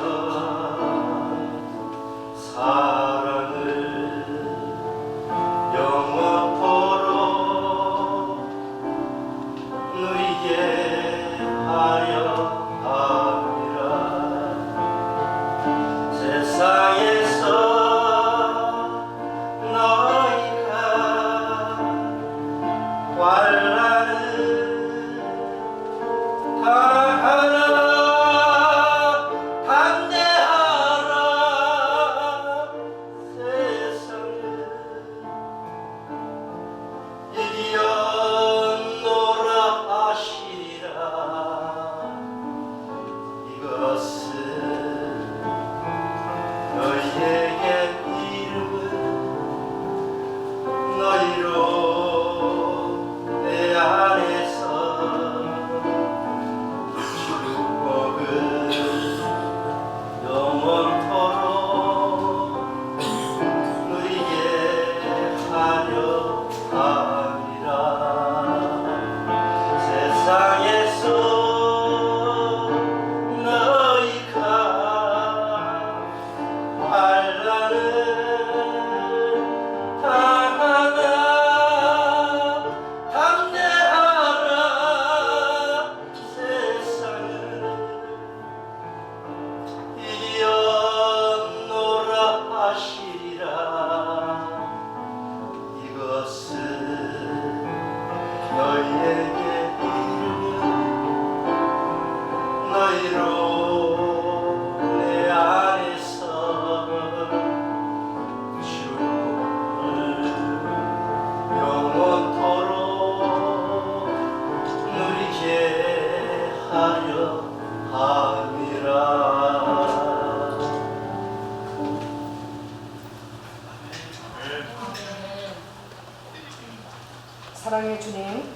사랑의 주님,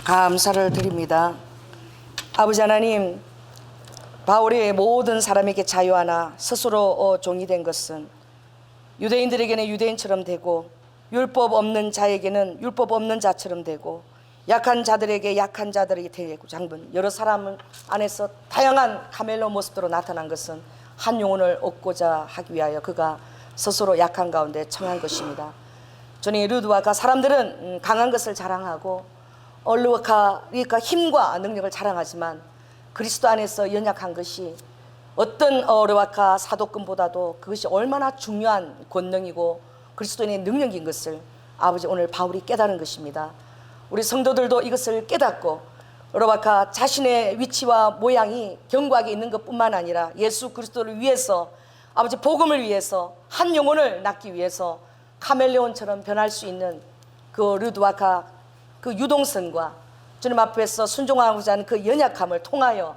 감사를 드립니다. 아버지 하나님, 바울이 모든 사람에게 자유하나 스스로 종이 된 것은 유대인들에게는 유대인처럼 되고 율법 없는 자에게는 율법 없는 자처럼 되고 약한 자들에게 약한 자들이 되고 장분 여러 사람 안에서 다양한 카멜로 모습으로 나타난 것은 한 영혼을 얻고자 하기 위하여 그가 스스로 약한 가운데 청한 것입니다. 저는 루드와가 사람들은 강한 것을 자랑하고 얼루와가 힘과 능력을 자랑하지만 그리스도 안에서 연약한 것이 어떤 어르와카 사도권보다도 그것이 얼마나 중요한 권능이고 그리스도인의 능력인 것을 아버지 오늘 바울이 깨달은 것입니다. 우리 성도들도 이것을 깨닫고 어르와카 자신의 위치와 모양이 견고하게 있는 것뿐만 아니라 예수 그리스도를 위해서 아버지 복음을 위해서 한 영혼을 낳기 위해서 카멜레온처럼 변할 수 있는 그 르드와카 그 유동성과 주님 앞에서 순종하고자 하는 그 연약함을 통하여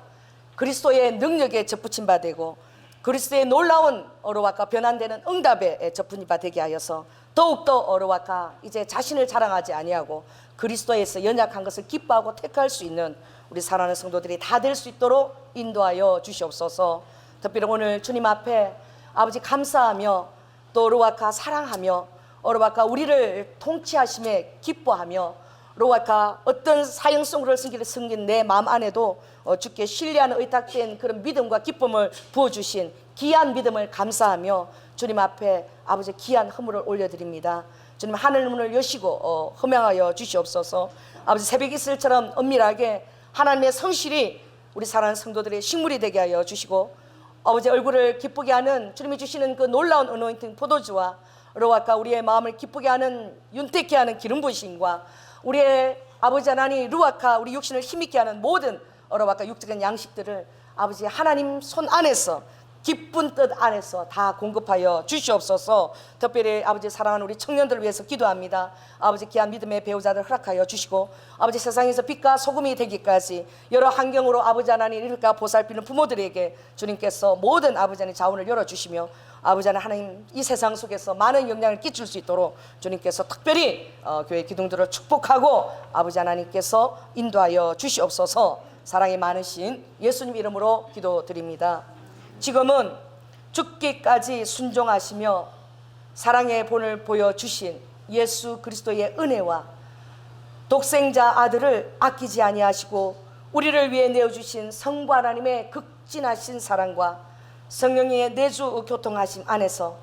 그리스도의 능력에 접붙임 바 되고 그리스도의 놀라운 어로와카 변환되는 응답에 접붙임 바 되게 하여서 더욱더 어로와카 이제 자신을 자랑하지 아니하고 그리스도에서 연약한 것을 기뻐하고 택할 수 있는 우리 사랑하는 성도들이 다 될 수 있도록 인도하여 주시옵소서. 특별히 오늘 주님 앞에 아버지 감사하며 또 어로와카 사랑하며 어로와카 우리를 통치하심에 기뻐하며 로와카 어떤 사형성으로 섬긴 내 마음 안에도 주께 신뢰하는 의탁된 그런 믿음과 기쁨을 부어주신 귀한 믿음을 감사하며 주님 앞에 아버지 귀한 허물을 올려드립니다. 주님 하늘 문을 여시고 허명하여 주시옵소서. 아버지 새벽 이슬처럼 은밀하게 하나님의 성실이 우리 사랑하는 성도들의 식물이 되게 하여 주시고 아버지 얼굴을 기쁘게 하는 주님이 주시는 그 놀라운 어노인팅 포도주와 로와카 우리의 마음을 기쁘게 하는 윤택케 하는 기름 부으심과 우리의 아버지 하나님 루아카 우리 육신을 힘있게 하는 모든 어로와카 육적인 양식들을 아버지 하나님 손 안에서 기쁜 뜻 안에서 다 공급하여 주시옵소서. 특별히 아버지 사랑하는 우리 청년들을 위해서 기도합니다. 아버지 귀한 믿음의 배우자들 허락하여 주시고 아버지 세상에서 빛과 소금이 되기까지 여러 환경으로 아버지 하나님 이를까 보살피는 부모들에게 주님께서 모든 아버지 하나님 자원을 열어주시며 아버지 하나님 이 세상 속에서 많은 영향을 끼칠 수 있도록 주님께서 특별히 교회 기둥들을 축복하고 아버지 하나님께서 인도하여 주시옵소서. 사랑이 많으신 예수님 이름으로 기도드립니다. 지금은 죽기까지 순종하시며 사랑의 본을 보여주신 예수 그리스도의 은혜와 독생자 아들을 아끼지 아니하시고 우리를 위해 내어주신 성부 하나님의 극진하신 사랑과 성령의 내주 교통하심 안에서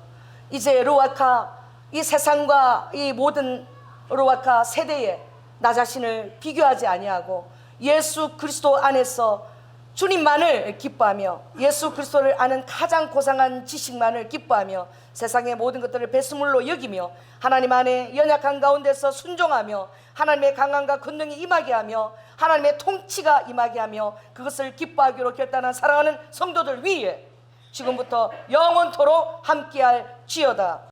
이제 루아카 이 세상과 이 모든 루아카 세대에 나 자신을 비교하지 아니하고 예수 그리스도 안에서 주님만을 기뻐하며 예수 그리스도를 아는 가장 고상한 지식만을 기뻐하며 세상의 모든 것들을 배수물로 여기며 하나님 안에 연약한 가운데서 순종하며 하나님의 강함과 권능이 임하게 하며 하나님의 통치가 임하게 하며 그것을 기뻐하기로 결단한 사랑하는 성도들 위에 지금부터 영원토록 함께할 지어다.